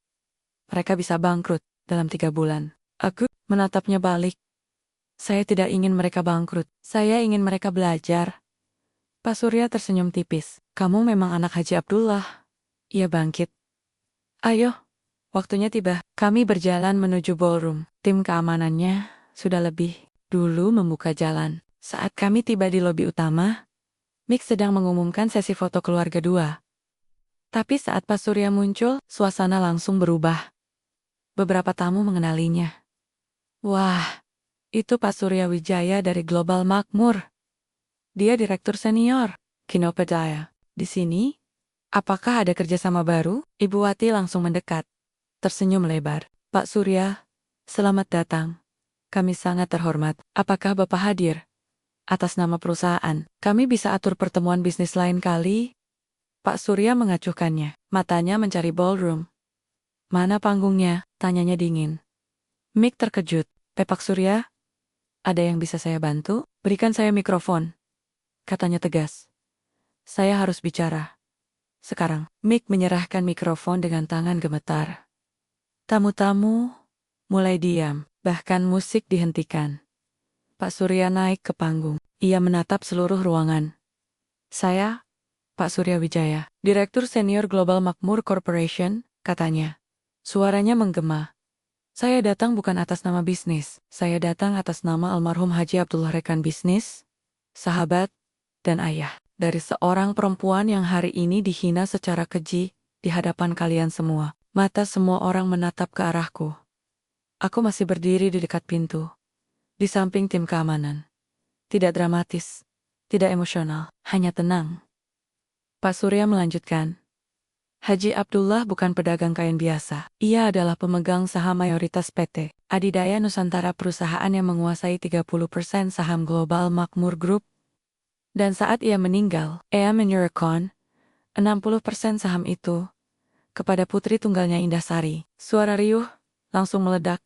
mereka bisa bangkrut dalam 3 bulan. Aku menatapnya balik. Saya tidak ingin mereka bangkrut. Saya ingin mereka belajar. Pak Surya tersenyum tipis. Kamu memang anak Haji Abdullah. Ia bangkit. Ayo, waktunya tiba. Kami berjalan menuju ballroom. Tim keamanannya sudah lebih dulu membuka jalan. Saat kami tiba di lobi utama, Mick sedang mengumumkan sesi foto keluarga 2. Tapi saat Pak Surya muncul, suasana langsung berubah. Beberapa tamu mengenalinya. Wah, itu Pak Surya Wijaya dari Global Makmur. Dia direktur senior, Kinopedaya. Di sini, apakah ada kerjasama baru? Ibu Wati langsung mendekat. Tersenyum lebar. Pak Surya, selamat datang. Kami sangat terhormat. Apakah Bapak hadir? Atas nama perusahaan, kami bisa atur pertemuan bisnis lain kali? Pak Surya mengacuhkannya. Matanya mencari ballroom. Mana panggungnya? Tanyanya dingin. Mick terkejut. Pak Surya, ada yang bisa saya bantu? Berikan saya mikrofon. Katanya tegas. Saya harus bicara. Sekarang, Mick menyerahkan mikrofon dengan tangan gemetar. Tamu-tamu mulai diam, bahkan musik dihentikan. Pak Surya naik ke panggung. Ia menatap seluruh ruangan. Saya, Pak Surya Wijaya, Direktur Senior Global Makmur Corporation, katanya. Suaranya menggema. Saya datang bukan atas nama bisnis. Saya datang atas nama almarhum Haji Abdullah, rekan bisnis, sahabat, dan ayah. Dari seorang perempuan yang hari ini dihina secara keji di hadapan kalian semua. Mata semua orang menatap ke arahku. Aku masih berdiri di dekat pintu. Di samping tim keamanan. Tidak dramatis, tidak emosional, hanya tenang. Pak Surya melanjutkan. Haji Abdullah bukan pedagang kain biasa. Ia adalah pemegang saham mayoritas PT Adidaya Nusantara, perusahaan yang menguasai 30% saham Global Makmur Group. Dan saat ia meninggal, ia menyerahkan 60% saham itu kepada putri tunggalnya Indahsari. Suara riuh langsung meledak.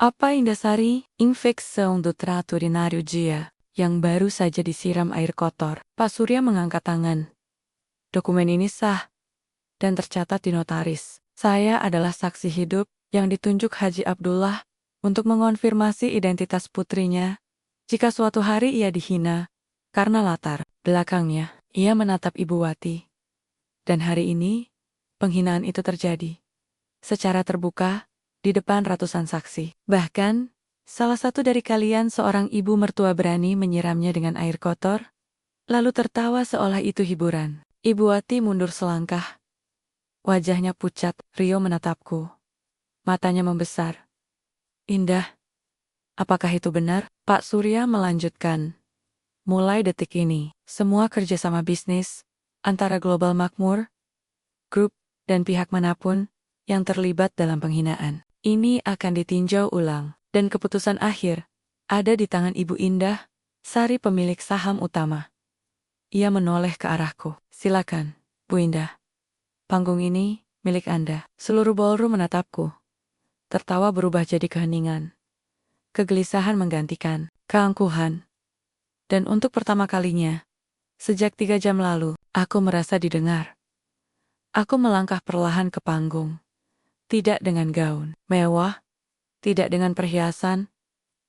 Apa Indahsari? Infeksão do trato urinário dia, yang baru saja disiram air kotor. Pak Surya mengangkat tangan. Dokumen ini sah dan tercatat di notaris. Saya adalah saksi hidup yang ditunjuk Haji Abdullah untuk mengonfirmasi identitas putrinya jika suatu hari ia dihina karena latar belakangnya. Ia menatap Ibu Wati. Dan hari ini, penghinaan itu terjadi secara terbuka di depan ratusan saksi. Bahkan, salah satu dari kalian, seorang ibu mertua, berani menyiramnya dengan air kotor, lalu tertawa seolah itu hiburan. Ibu Wati mundur selangkah. Wajahnya pucat. Rio menatapku. Matanya membesar. Indah, apakah itu benar? Pak Surya melanjutkan. Mulai detik ini, semua kerjasama bisnis antara Global Makmur Group dan pihak manapun yang terlibat dalam penghinaan ini akan ditinjau ulang, dan keputusan akhir ada di tangan Ibu Indah Sari, pemilik saham utama. Ia menoleh ke arahku. Silakan, Bu Indah. Panggung ini milik Anda. Seluruh ballroom menatapku. Tertawa berubah jadi keheningan. Kegelisahan menggantikan keangkuhan. Dan untuk pertama kalinya, sejak 3 jam lalu, aku merasa didengar. Aku melangkah perlahan ke panggung. Tidak dengan gaun mewah, tidak dengan perhiasan,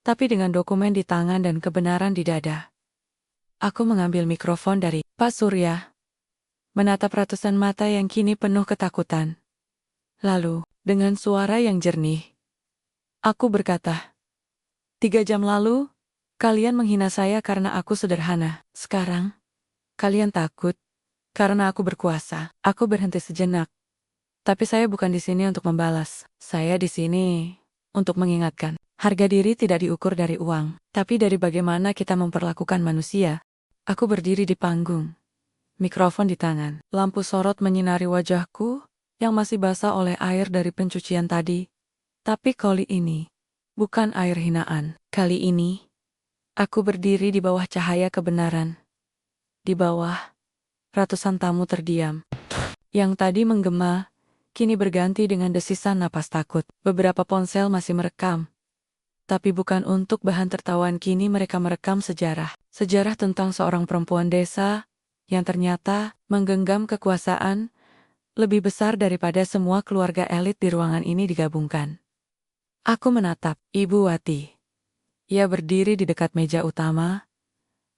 tapi dengan dokumen di tangan dan kebenaran di dada. Aku mengambil mikrofon dari Pak Surya. menatap ratusan mata yang kini penuh ketakutan. Lalu, dengan suara yang jernih, aku berkata, 3 jam lalu, kalian menghina saya karena aku sederhana. Sekarang, kalian takut karena aku berkuasa. Aku berhenti sejenak. Tapi saya bukan di sini untuk membalas. Saya di sini untuk mengingatkan. Harga diri tidak diukur dari uang, tapi dari bagaimana kita memperlakukan manusia. Aku berdiri di panggung, mikrofon di tangan. Lampu sorot menyinari wajahku yang masih basah oleh air dari pencucian tadi. Tapi kali ini, bukan air hinaan. Kali ini, aku berdiri di bawah cahaya kebenaran. Di bawah, ratusan tamu terdiam. Yang tadi menggema, kini berganti dengan desisan napas takut. Beberapa ponsel masih merekam. Tapi bukan untuk bahan tertawaan, kini mereka merekam sejarah. Sejarah tentang seorang perempuan desa yang ternyata menggenggam kekuasaan lebih besar daripada semua keluarga elit di ruangan ini digabungkan. Aku menatap Ibu Wati. Ia berdiri di dekat meja utama,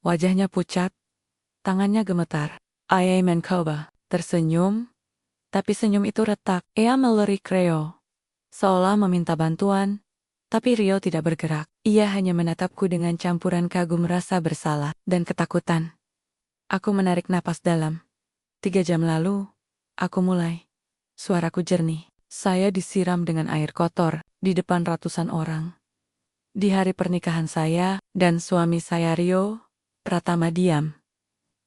wajahnya pucat, tangannya gemetar. I am Menkoba tersenyum, tapi senyum itu retak. Ia melirik Rio, seolah meminta bantuan. Tapi Rio tidak bergerak. Ia hanya menatapku dengan campuran kagum, rasa bersalah, dan ketakutan. Aku menarik napas dalam. 3 jam lalu, aku mulai. Suaraku jernih. Saya disiram dengan air kotor di depan ratusan orang. Di hari pernikahan saya dan suami saya Rio Pratama diam.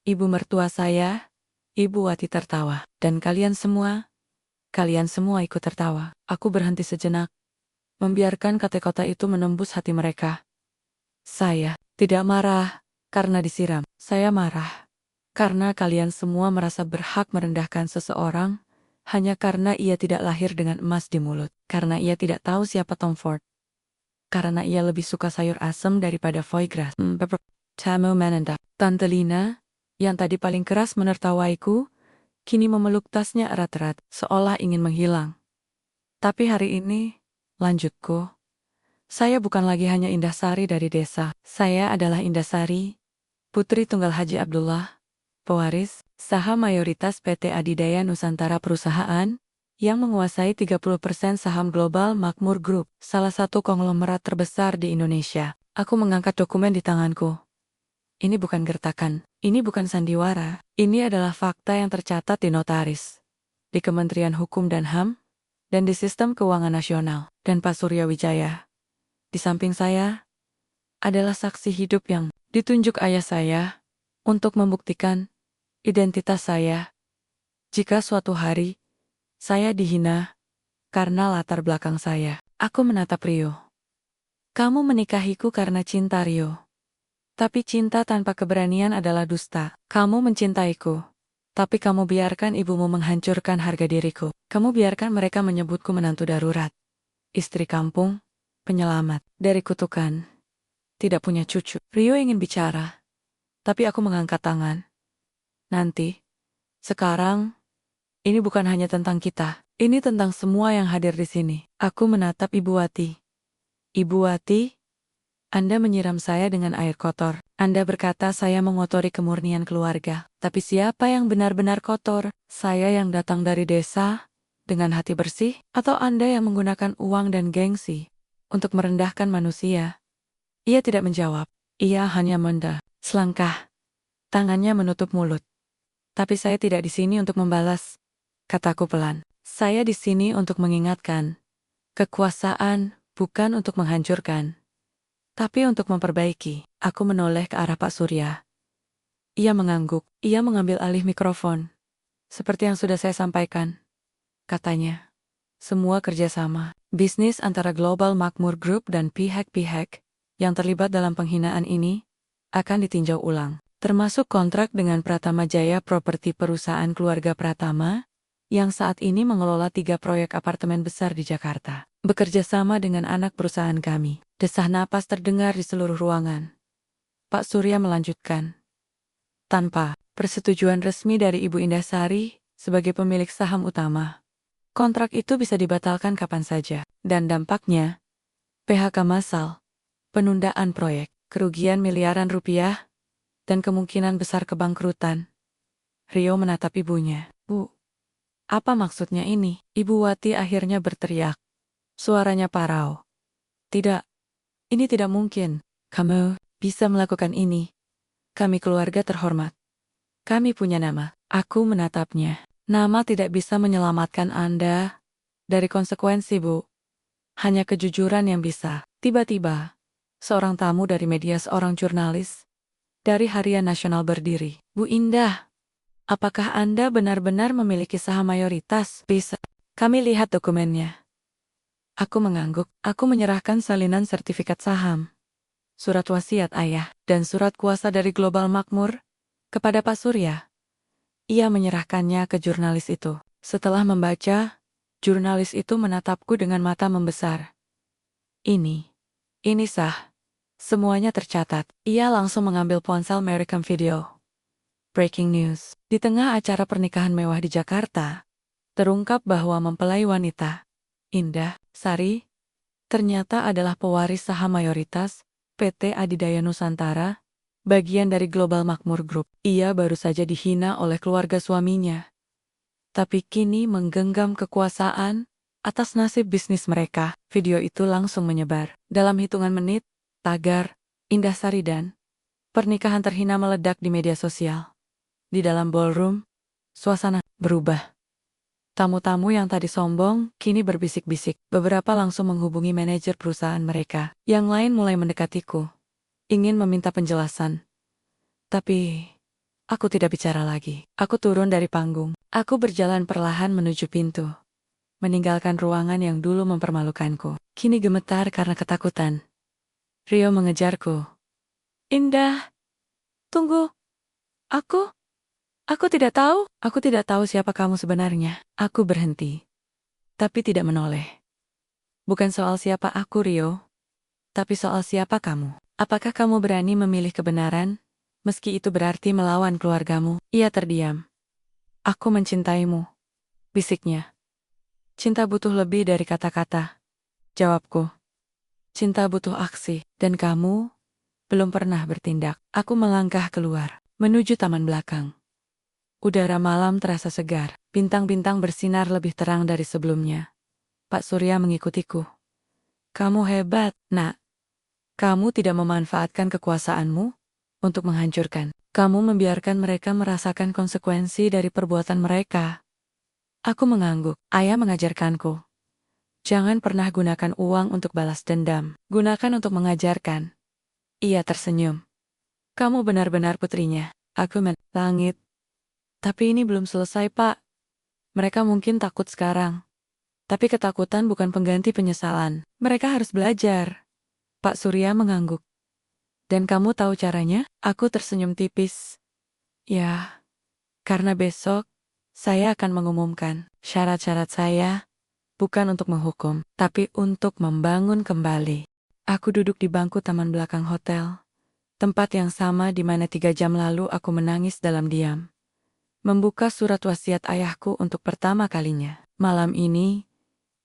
Ibu mertua saya, Ibu Wati, tertawa. Dan kalian semua ikut tertawa. Aku berhenti sejenak, membiarkan kata-kata itu menembus hati mereka. Saya tidak marah karena disiram. Saya marah karena kalian semua merasa berhak merendahkan seseorang hanya karena ia tidak lahir dengan emas di mulut. Karena ia tidak tahu siapa Tom Ford. Karena ia lebih suka sayur asem daripada foie gras. Tamu menendap. Tante Lina, yang tadi paling keras menertawaiku, kini memeluk tasnya erat-erat, seolah ingin menghilang. Tapi hari ini, lanjutku, saya bukan lagi hanya Indahsari dari desa. Saya adalah Indahsari, putri tunggal Haji Abdullah, pewaris saham mayoritas PT Adidaya Nusantara, perusahaan yang menguasai 30% saham Global Makmur Group, salah satu konglomerat terbesar di Indonesia. Aku mengangkat dokumen di tanganku. Ini bukan gertakan, ini bukan sandiwara, ini adalah fakta yang tercatat di notaris, di Kementerian Hukum dan HAM, dan di Sistem Keuangan Nasional. Dan Pak Surya Wijaya, di samping saya, adalah saksi hidup yang ditunjuk ayah saya untuk membuktikan identitas saya. Jika suatu hari saya dihina karena latar belakang saya. Aku menatap Rio. Kamu menikahiku karena cinta, Rio. Tapi cinta tanpa keberanian adalah dusta. Kamu mencintaiku, tapi kamu biarkan ibumu menghancurkan harga diriku. Kamu biarkan mereka menyebutku menantu darurat, istri kampung, penyelamat dari kutukan, tidak punya cucu. Rio ingin bicara, tapi aku mengangkat tangan. Nanti, sekarang, ini bukan hanya tentang kita. Ini tentang semua yang hadir di sini. Aku menatap Ibu Wati. Ibu Wati, Anda menyiram saya dengan air kotor. Anda berkata saya mengotori kemurnian keluarga. Tapi siapa yang benar-benar kotor? Saya yang datang dari desa, dengan hati bersih? Atau Anda yang menggunakan uang dan gengsi untuk merendahkan manusia? Ia tidak menjawab. Ia hanya selangkah. Tangannya menutup mulut. Tapi saya tidak di sini untuk membalas, kataku pelan. Saya di sini untuk mengingatkan. Kekuasaan bukan untuk menghancurkan, tapi untuk memperbaiki. Aku menoleh ke arah Pak Surya. Ia mengangguk. Ia mengambil alih mikrofon. Seperti yang sudah saya sampaikan, katanya, semua kerjasama bisnis antara Global Makmur Group dan pihak-pihak yang terlibat dalam penghinaan ini akan ditinjau ulang. Termasuk kontrak dengan Pratama Jaya Properti, perusahaan keluarga Pratama, yang saat ini mengelola 3 proyek apartemen besar di Jakarta. Bekerja sama dengan anak perusahaan kami. Desah napas terdengar di seluruh ruangan. Pak Surya melanjutkan. Tanpa persetujuan resmi dari Ibu Indahsari sebagai pemilik saham utama, kontrak itu bisa dibatalkan kapan saja. Dan dampaknya, PHK massal, penundaan proyek, kerugian miliaran rupiah, dan kemungkinan besar kebangkrutan. Rio menatap ibunya. Bu, apa maksudnya ini? Ibu Wati akhirnya berteriak. Suaranya parau. Tidak, ini tidak mungkin. Kamu bisa melakukan ini. Kami keluarga terhormat. Kami punya nama. Aku menatapnya. Nama tidak bisa menyelamatkan Anda dari konsekuensi, Bu. Hanya kejujuran yang bisa. Tiba-tiba, seorang tamu dari media, seorang jurnalis dari Harian Nasional berdiri. Bu Indah, apakah Anda benar-benar memiliki saham mayoritas? Bisa. Kami lihat dokumennya. Aku mengangguk. Aku menyerahkan salinan sertifikat saham, surat wasiat ayah, dan surat kuasa dari Global Makmur kepada Pak Surya. Ia menyerahkannya ke jurnalis itu. Setelah membaca, jurnalis itu menatapku dengan mata membesar. Ini sah. Semuanya tercatat. Ia langsung mengambil ponsel merekam video. Breaking news. Di tengah acara pernikahan mewah di Jakarta, terungkap bahwa mempelai wanita, Indah Sari, ternyata adalah pewaris saham mayoritas PT Adidaya Nusantara, bagian dari Global Makmur Group. Ia baru saja dihina oleh keluarga suaminya, tapi kini menggenggam kekuasaan atas nasib bisnis mereka. Video itu langsung menyebar. Dalam hitungan menit, tagar Indah Sari dan pernikahan terhina meledak di media sosial. Di dalam ballroom, suasana berubah. Tamu-tamu yang tadi sombong kini berbisik-bisik. Beberapa langsung menghubungi manajer perusahaan mereka. Yang lain mulai mendekatiku, ingin meminta penjelasan. Tapi aku tidak bicara lagi. Aku turun dari panggung. Aku berjalan perlahan menuju pintu, meninggalkan ruangan yang dulu mempermalukanku. Kini gemetar karena ketakutan. Rio mengejarku. Indah, tunggu. Aku tidak tahu. Aku tidak tahu siapa kamu sebenarnya. Aku berhenti, tapi tidak menoleh. Bukan soal siapa aku, Rio, tapi soal siapa kamu. Apakah kamu berani memilih kebenaran, meski itu berarti melawan keluargamu? Ia terdiam. Aku mencintaimu, bisiknya. Cinta butuh lebih dari kata-kata, jawabku. Cinta butuh aksi, dan kamu belum pernah bertindak. Aku melangkah keluar, menuju taman belakang. Udara malam terasa segar, bintang-bintang bersinar lebih terang dari sebelumnya. Pak Surya mengikutiku. Kamu hebat, Nak. Kamu tidak memanfaatkan kekuasaanmu untuk menghancurkan. Kamu membiarkan mereka merasakan konsekuensi dari perbuatan mereka. Aku mengangguk. Ayah mengajarkanku. Jangan pernah gunakan uang untuk balas dendam. Gunakan untuk mengajarkan. Ia tersenyum. Kamu benar-benar putrinya. Aku langit. Tapi ini belum selesai, Pak. Mereka mungkin takut sekarang. Tapi ketakutan bukan pengganti penyesalan. Mereka harus belajar. Pak Surya mengangguk. Dan kamu tahu caranya? Aku tersenyum tipis. Ya, karena besok saya akan mengumumkan syarat-syarat saya, bukan untuk menghukum, tapi untuk membangun kembali. Aku duduk di bangku taman belakang hotel, tempat yang sama di mana 3 jam lalu aku menangis dalam diam. Membuka surat wasiat ayahku untuk pertama kalinya. Malam ini,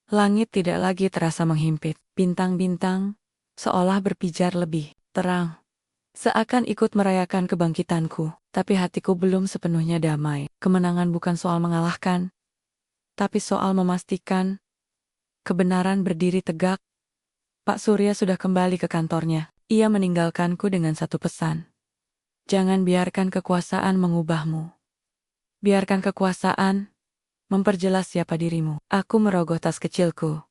langit tidak lagi terasa menghimpit. Bintang-bintang seolah berpijar lebih terang, seakan ikut merayakan kebangkitanku. Tapi hatiku belum sepenuhnya damai. Kemenangan bukan soal mengalahkan, tapi soal memastikan kebenaran berdiri tegak. Pak Surya sudah kembali ke kantornya. Ia meninggalkanku dengan satu pesan. Jangan biarkan kekuasaan mengubahmu. Biarkan kekuasaan memperjelas siapa dirimu. Aku merogoh tas kecilku,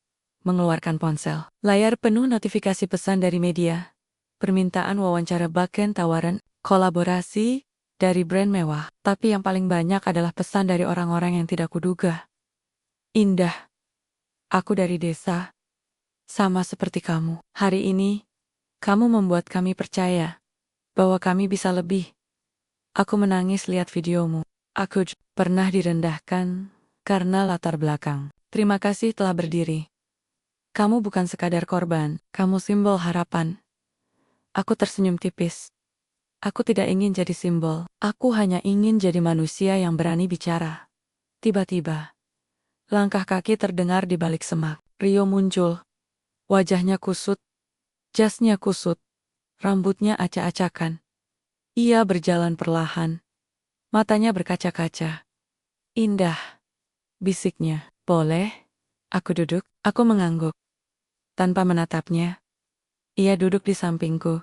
mengeluarkan ponsel. Layar penuh notifikasi pesan dari media. Permintaan wawancara, bahkan tawaran kolaborasi dari brand mewah. Tapi yang paling banyak adalah pesan dari orang-orang yang tidak kuduga. Indah, aku dari desa, sama seperti kamu. Hari ini, kamu membuat kami percaya bahwa kami bisa lebih. Aku menangis lihat videomu. Aku pernah direndahkan karena latar belakang. Terima kasih telah berdiri. Kamu bukan sekadar korban, kamu simbol harapan. Aku tersenyum tipis. Aku tidak ingin jadi simbol. Aku hanya ingin jadi manusia yang berani bicara. Tiba-tiba, langkah kaki terdengar di balik semak. Rio muncul. Wajahnya kusut, jasnya kusut, rambutnya acak-acakan. Ia berjalan perlahan, Matanya berkaca-kaca. Indah, bisiknya. Boleh? Aku duduk, aku mengangguk. Tanpa menatapnya, ia duduk di sampingku.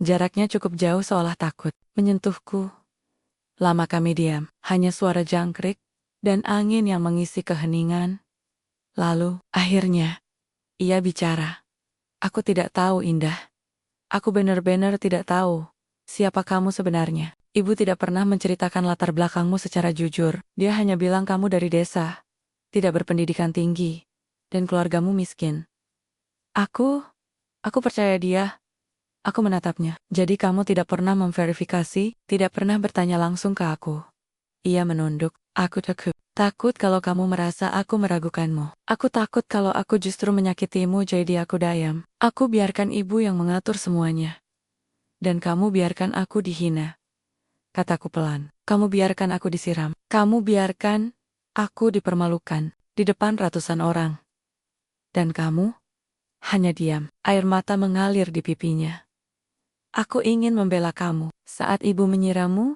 Jaraknya cukup jauh seolah takut menyentuhku. Lama kami diam, hanya suara jangkrik dan angin yang mengisi keheningan. Lalu, akhirnya, ia bicara. Aku tidak tahu, Indah. Aku benar-benar tidak tahu siapa kamu sebenarnya. Ibu tidak pernah menceritakan latar belakangmu secara jujur. Dia hanya bilang kamu dari desa, tidak berpendidikan tinggi, dan keluargamu miskin. Aku percaya dia. Aku menatapnya. Jadi kamu tidak pernah memverifikasi, tidak pernah bertanya langsung ke aku. Ia menunduk. Aku takut. Takut kalau kamu merasa aku meragukanmu. Aku takut kalau aku justru menyakitimu, jadi aku diam. Aku biarkan ibu yang mengatur semuanya. Dan kamu biarkan aku dihina. Kataku pelan. Kamu biarkan aku disiram. Kamu biarkan aku dipermalukan di depan ratusan orang. Dan kamu hanya diam. Air mata mengalir di pipinya. Aku ingin membela kamu. Saat ibu menyirammu,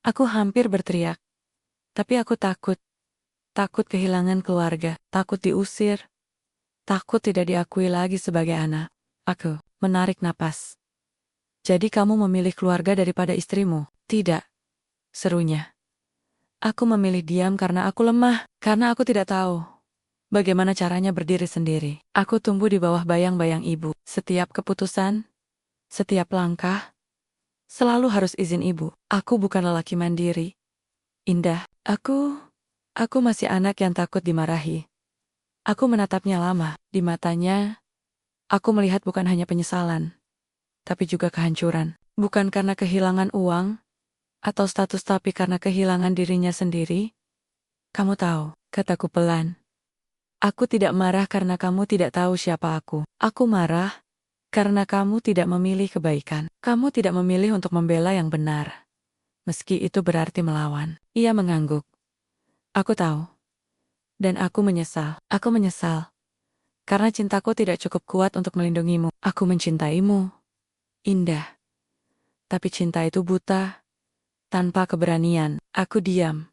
aku hampir berteriak. Tapi aku takut. Takut kehilangan keluarga. Takut diusir. Takut tidak diakui lagi sebagai anak. Aku menarik napas. Jadi kamu memilih keluarga daripada istrimu? Tidak. Serunya. Aku memilih diam karena aku lemah. Karena aku tidak tahu bagaimana caranya berdiri sendiri. Aku tumbuh di bawah bayang-bayang ibu. Setiap keputusan, setiap langkah, selalu harus izin ibu. Aku bukan lelaki mandiri. Indah, aku masih anak yang takut dimarahi. Aku menatapnya lama. Di matanya, aku melihat bukan hanya penyesalan, tapi juga kehancuran. Bukan karena kehilangan uang atau status, tapi karena kehilangan dirinya sendiri. Kamu tahu, kataku pelan. Aku tidak marah karena kamu tidak tahu siapa aku. Aku marah karena kamu tidak memilih kebaikan. Kamu tidak memilih untuk membela yang benar, meski itu berarti melawan. Ia mengangguk. Aku tahu. Dan aku menyesal. Aku menyesal. Karena cintaku tidak cukup kuat untuk melindungimu. Aku mencintaimu, Indah. Tapi cinta itu buta, tanpa keberanian. Aku diam.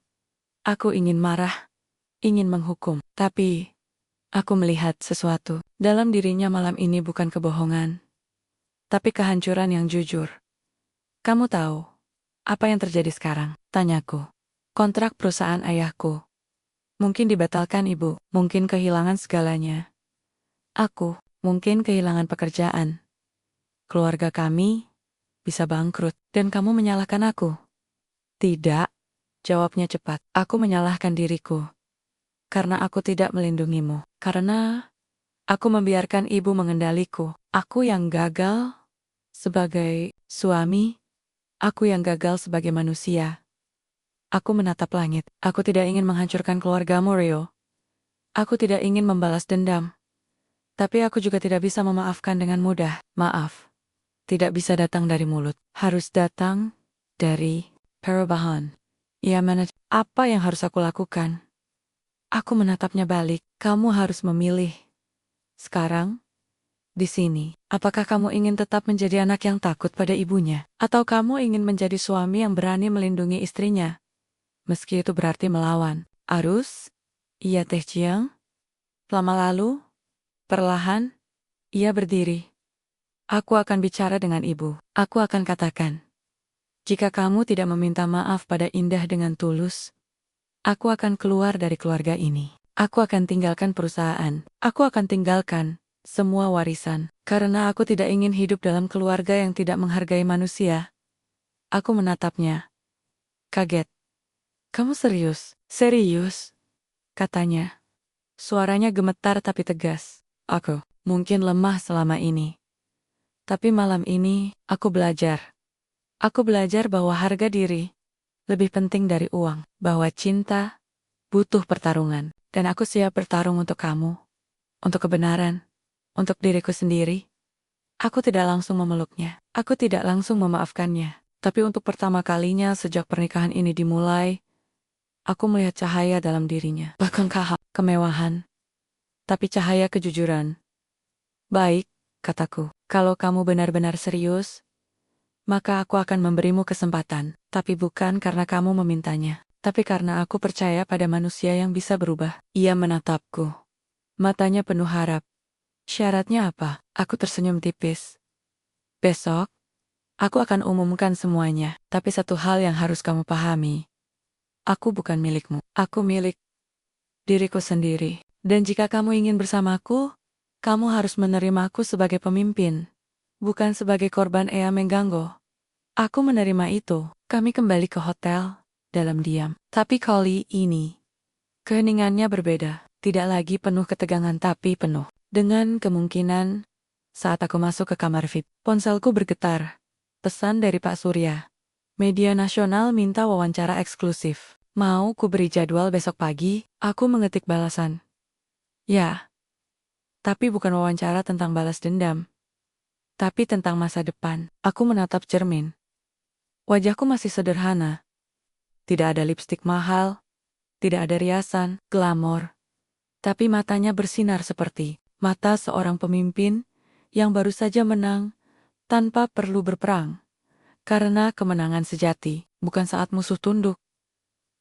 Aku ingin marah, ingin menghukum. Tapi, aku melihat sesuatu. Dalam dirinya malam ini bukan kebohongan, tapi kehancuran yang jujur. Kamu tahu apa yang terjadi sekarang? Tanyaku. Kontrak perusahaan ayahku. Mungkin dibatalkan ibu. Mungkin kehilangan segalanya. Aku, mungkin kehilangan pekerjaan. Keluarga kami bisa bangkrut. Dan kamu menyalahkan aku? Tidak. Jawabnya cepat. Aku menyalahkan diriku. Karena aku tidak melindungimu. Karena aku membiarkan ibu mengendaliku. Aku yang gagal sebagai suami. Aku yang gagal sebagai manusia. Aku menatap langit. Aku tidak ingin menghancurkan keluargamu, Rio. Aku tidak ingin membalas dendam. Tapi aku juga tidak bisa memaafkan dengan mudah. Maaf. Tidak bisa datang dari mulut. Harus datang dari perubahan. Ia apa yang harus aku lakukan? Aku menatapnya balik. Kamu harus memilih. Sekarang, di sini. Apakah kamu ingin tetap menjadi anak yang takut pada ibunya? Atau kamu ingin menjadi suami yang berani melindungi istrinya? Meski itu berarti melawan. Arus? Iya Teh Chiang? Lama lalu, perlahan, ia berdiri. Aku akan bicara dengan ibu. Aku akan katakan. Jika kamu tidak meminta maaf pada Indah dengan tulus, aku akan keluar dari keluarga ini. Aku akan tinggalkan perusahaan. Aku akan tinggalkan semua warisan. Karena aku tidak ingin hidup dalam keluarga yang tidak menghargai manusia. Aku menatapnya. Kaget. Kamu serius? Serius? Katanya. Suaranya gemetar tapi tegas. Aku mungkin lemah selama ini. Tapi malam ini, aku belajar. Aku belajar bahwa harga diri lebih penting dari uang. Bahwa cinta butuh pertarungan. Dan aku siap bertarung untuk kamu. Untuk kebenaran. Untuk diriku sendiri. Aku tidak langsung memeluknya. Aku tidak langsung memaafkannya. Tapi untuk pertama kalinya sejak pernikahan ini dimulai, aku melihat cahaya dalam dirinya. Bahkan kemewahan. Tapi cahaya kejujuran. Baik, kataku. Kalau kamu benar-benar serius, maka aku akan memberimu kesempatan. Tapi bukan karena kamu memintanya, tapi karena aku percaya pada manusia yang bisa berubah. Ia menatapku. Matanya penuh harap. Syaratnya apa? Aku tersenyum tipis. Besok, aku akan umumkan semuanya. Tapi satu hal yang harus kamu pahami. Aku bukan milikmu. Aku milik diriku sendiri. Dan jika kamu ingin bersamaku, kamu harus menerimaku sebagai pemimpin, bukan sebagai korban Ea mengganggu. Aku menerima itu. Kami kembali ke hotel, dalam diam. Tapi kali ini, keheningannya berbeda. Tidak lagi penuh ketegangan tapi penuh dengan kemungkinan. Saat aku masuk ke kamar VIP, ponselku bergetar. Pesan dari Pak Surya. Media nasional minta wawancara eksklusif. Mau ku beri jadwal besok pagi? Aku mengetik balasan. Ya, tapi bukan wawancara tentang balas dendam, tapi tentang masa depan. Aku menatap cermin. Wajahku masih sederhana. Tidak ada lipstik mahal, tidak ada riasan, glamor. Tapi matanya bersinar seperti mata seorang pemimpin yang baru saja menang tanpa perlu berperang. Karena kemenangan sejati bukan saat musuh tunduk,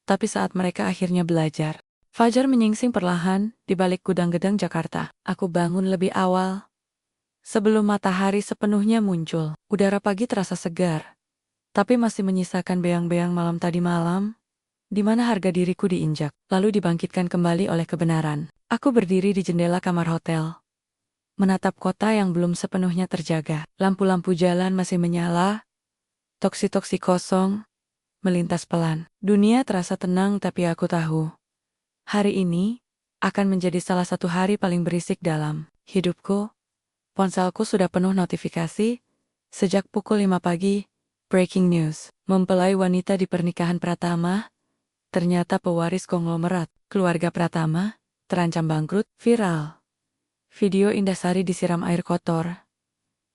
tapi saat mereka akhirnya belajar. Fajar menyingsing perlahan di balik gudang-gedang Jakarta. Aku bangun lebih awal. Sebelum matahari sepenuhnya muncul, udara pagi terasa segar. Tapi masih menyisakan beang-beang malam tadi malam, di mana harga diriku diinjak, lalu dibangkitkan kembali oleh kebenaran. Aku berdiri di jendela kamar hotel, menatap kota yang belum sepenuhnya terjaga. Lampu-lampu jalan masih menyala, toksi-toksi kosong, melintas pelan. Dunia terasa tenang tapi aku tahu, hari ini akan menjadi salah satu hari paling berisik dalam hidupku. Ponselku sudah penuh notifikasi. Sejak pukul 5 pagi, breaking news. Mempelai wanita di pernikahan Pratama, ternyata pewaris konglomerat. Keluarga Pratama terancam bangkrut. Viral. Video Indahsari disiram air kotor.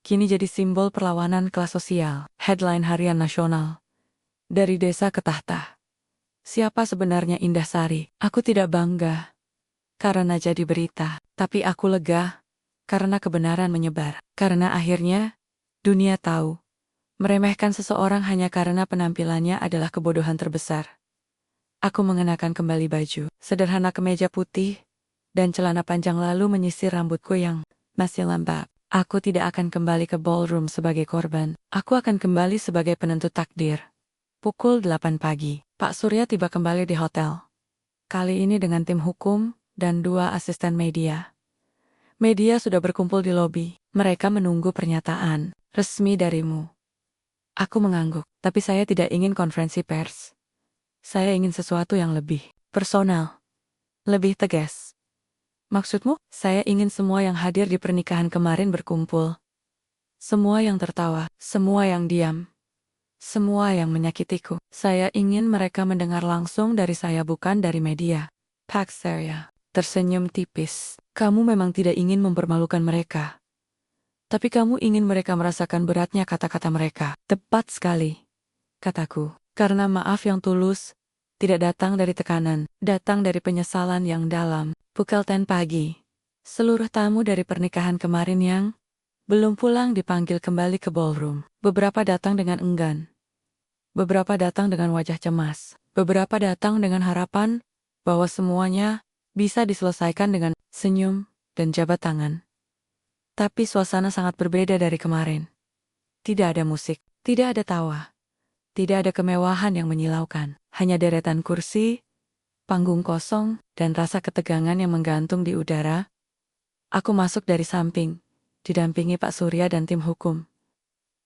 Kini jadi simbol perlawanan kelas sosial. Headline harian nasional. Dari desa ke tahta. Siapa sebenarnya Indahsari? Aku tidak bangga karena jadi berita, tapi aku lega karena kebenaran menyebar. Karena akhirnya dunia tahu, meremehkan seseorang hanya karena penampilannya adalah kebodohan terbesar. Aku mengenakan kembali baju sederhana kemeja putih dan celana panjang lalu menyisir rambutku yang masih lembab. Aku tidak akan kembali ke ballroom sebagai korban. Aku akan kembali sebagai penentu takdir. Pukul 8 pagi, Pak Surya tiba kembali di hotel. Kali ini dengan tim hukum dan 2 asisten media. Media sudah berkumpul di lobi. Mereka menunggu pernyataan resmi darimu. Aku mengangguk, tapi saya tidak ingin konferensi pers. Saya ingin sesuatu yang lebih personal, lebih tegas. Maksudmu? Saya ingin semua yang hadir di pernikahan kemarin berkumpul. Semua yang tertawa, semua yang diam, semua yang menyakitiku. Saya ingin mereka mendengar langsung dari saya bukan dari media. Pak Surya tersenyum tipis. Kamu memang tidak ingin mempermalukan mereka. Tapi kamu ingin mereka merasakan beratnya kata-kata mereka. Tepat sekali, kataku. Karena maaf yang tulus tidak datang dari tekanan, datang dari penyesalan yang dalam. Pukul 10 pagi. Seluruh tamu dari pernikahan kemarin yang belum pulang dipanggil kembali ke ballroom. Beberapa datang dengan enggan. Beberapa datang dengan wajah cemas. Beberapa datang dengan harapan bahwa semuanya bisa diselesaikan dengan senyum dan jabat tangan. Tapi suasana sangat berbeda dari kemarin. Tidak ada musik, tidak ada tawa, tidak ada kemewahan yang menyilaukan. Hanya deretan kursi, panggung kosong, dan rasa ketegangan yang menggantung di udara. Aku masuk dari samping, didampingi Pak Surya dan tim hukum.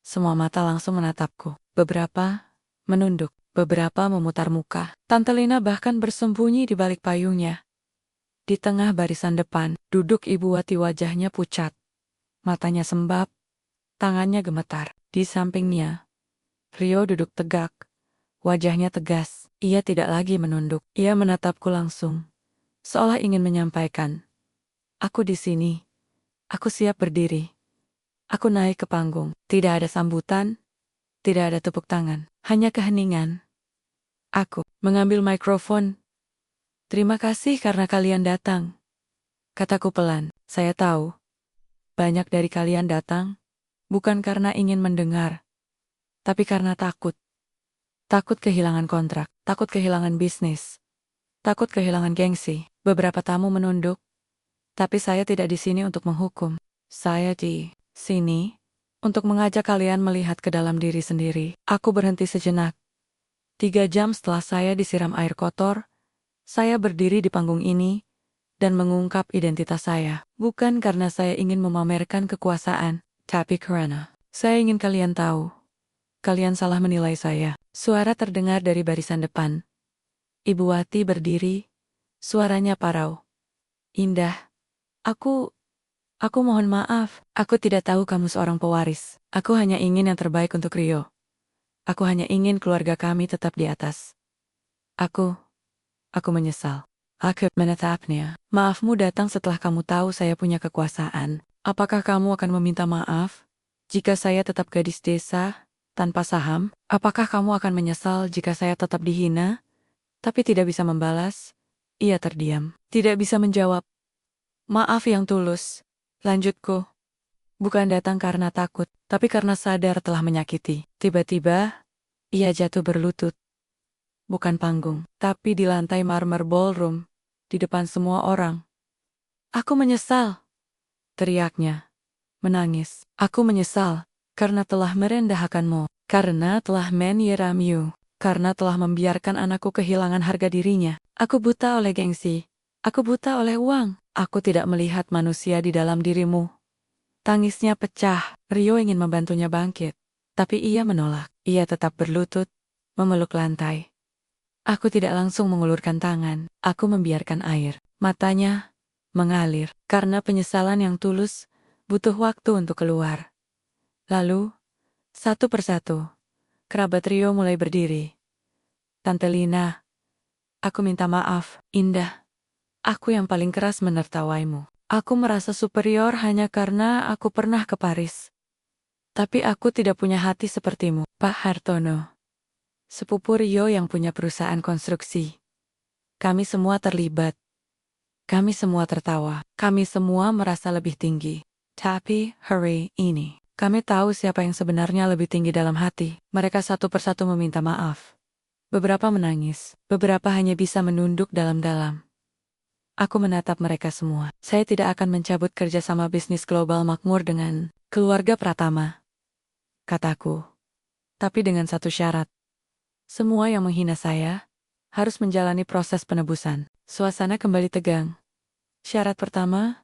Semua mata langsung menatapku. Beberapa menunduk, beberapa memutar muka. Tante Lina bahkan bersembunyi di balik payungnya. Di tengah barisan depan, duduk Ibu Wati, wajahnya pucat. Matanya sembab, tangannya gemetar. Di sampingnya, Rio duduk tegak. Wajahnya tegas. Ia tidak lagi menunduk. Ia menatapku langsung, seolah ingin menyampaikan, aku di sini. Aku siap berdiri. Aku naik ke panggung. Tidak ada sambutan, tidak ada tepuk tangan. Hanya keheningan. Aku mengambil mikrofon. Terima kasih karena kalian datang, kataku pelan. Saya tahu, banyak dari kalian datang bukan karena ingin mendengar, Tapi karena takut. Takut kehilangan kontrak, takut kehilangan bisnis, takut kehilangan gengsi. Beberapa tamu menunduk, tapi saya tidak di sini untuk menghukum. Saya di sini untuk mengajak kalian melihat ke dalam diri sendiri. Aku berhenti sejenak. 3 jam setelah saya disiram air kotor, saya berdiri di panggung ini dan mengungkap identitas saya. Bukan karena saya ingin memamerkan kekuasaan, tapi karena saya ingin kalian tahu. Kalian salah menilai saya. Suara terdengar dari barisan depan. Ibu Wati berdiri. Suaranya parau. Indah. Aku mohon maaf. Aku tidak tahu kamu seorang pewaris. Aku hanya ingin yang terbaik untuk Rio. Aku hanya ingin keluarga kami tetap di atas. Aku menyesal. Aku menetapnya. Maafmu datang setelah kamu tahu saya punya kekuasaan. Apakah kamu akan meminta maaf jika saya tetap gadis desa tanpa saham? Apakah kamu akan menyesal jika saya tetap dihina tapi tidak bisa membalas? Ia terdiam. Tidak bisa menjawab. Maaf yang tulus. Lanjutku. Bukan datang karena takut, tapi karena sadar telah menyakiti. Tiba-tiba, ia jatuh berlutut. Bukan panggung, tapi di lantai marmer ballroom, di depan semua orang. Aku menyesal, teriaknya. Menangis. Aku menyesal, karena telah merendahkanmu, karena telah menyirammu, karena telah membiarkan anakku kehilangan harga dirinya. Aku buta oleh gengsi. Aku buta oleh uang. Aku tidak melihat manusia di dalam dirimu. Tangisnya pecah. Rio ingin membantunya bangkit. Tapi ia menolak. Ia tetap berlutut, memeluk lantai. Aku tidak langsung mengulurkan tangan. Aku membiarkan air. Matanya mengalir. Karena penyesalan yang tulus butuh waktu untuk keluar. Lalu, satu persatu, kerabat Rio mulai berdiri. Tante Lina, aku minta maaf. Indah, aku yang paling keras menertawaimu. Aku merasa superior hanya karena aku pernah ke Paris. Tapi aku tidak punya hati sepertimu, Pak Hartono. Sepupu Rio yang punya perusahaan konstruksi. Kami semua terlibat. Kami semua tertawa. Kami semua merasa lebih tinggi. Tapi hari ini, kami tahu siapa yang sebenarnya lebih tinggi dalam hati. Mereka satu persatu meminta maaf. Beberapa menangis. Beberapa hanya bisa menunduk dalam-dalam. Aku menatap mereka semua. Saya tidak akan mencabut kerjasama bisnis global makmur dengan keluarga Pratama, kataku. Tapi dengan satu syarat. Semua yang menghina saya harus menjalani proses penebusan. Suasana kembali tegang. Syarat pertama,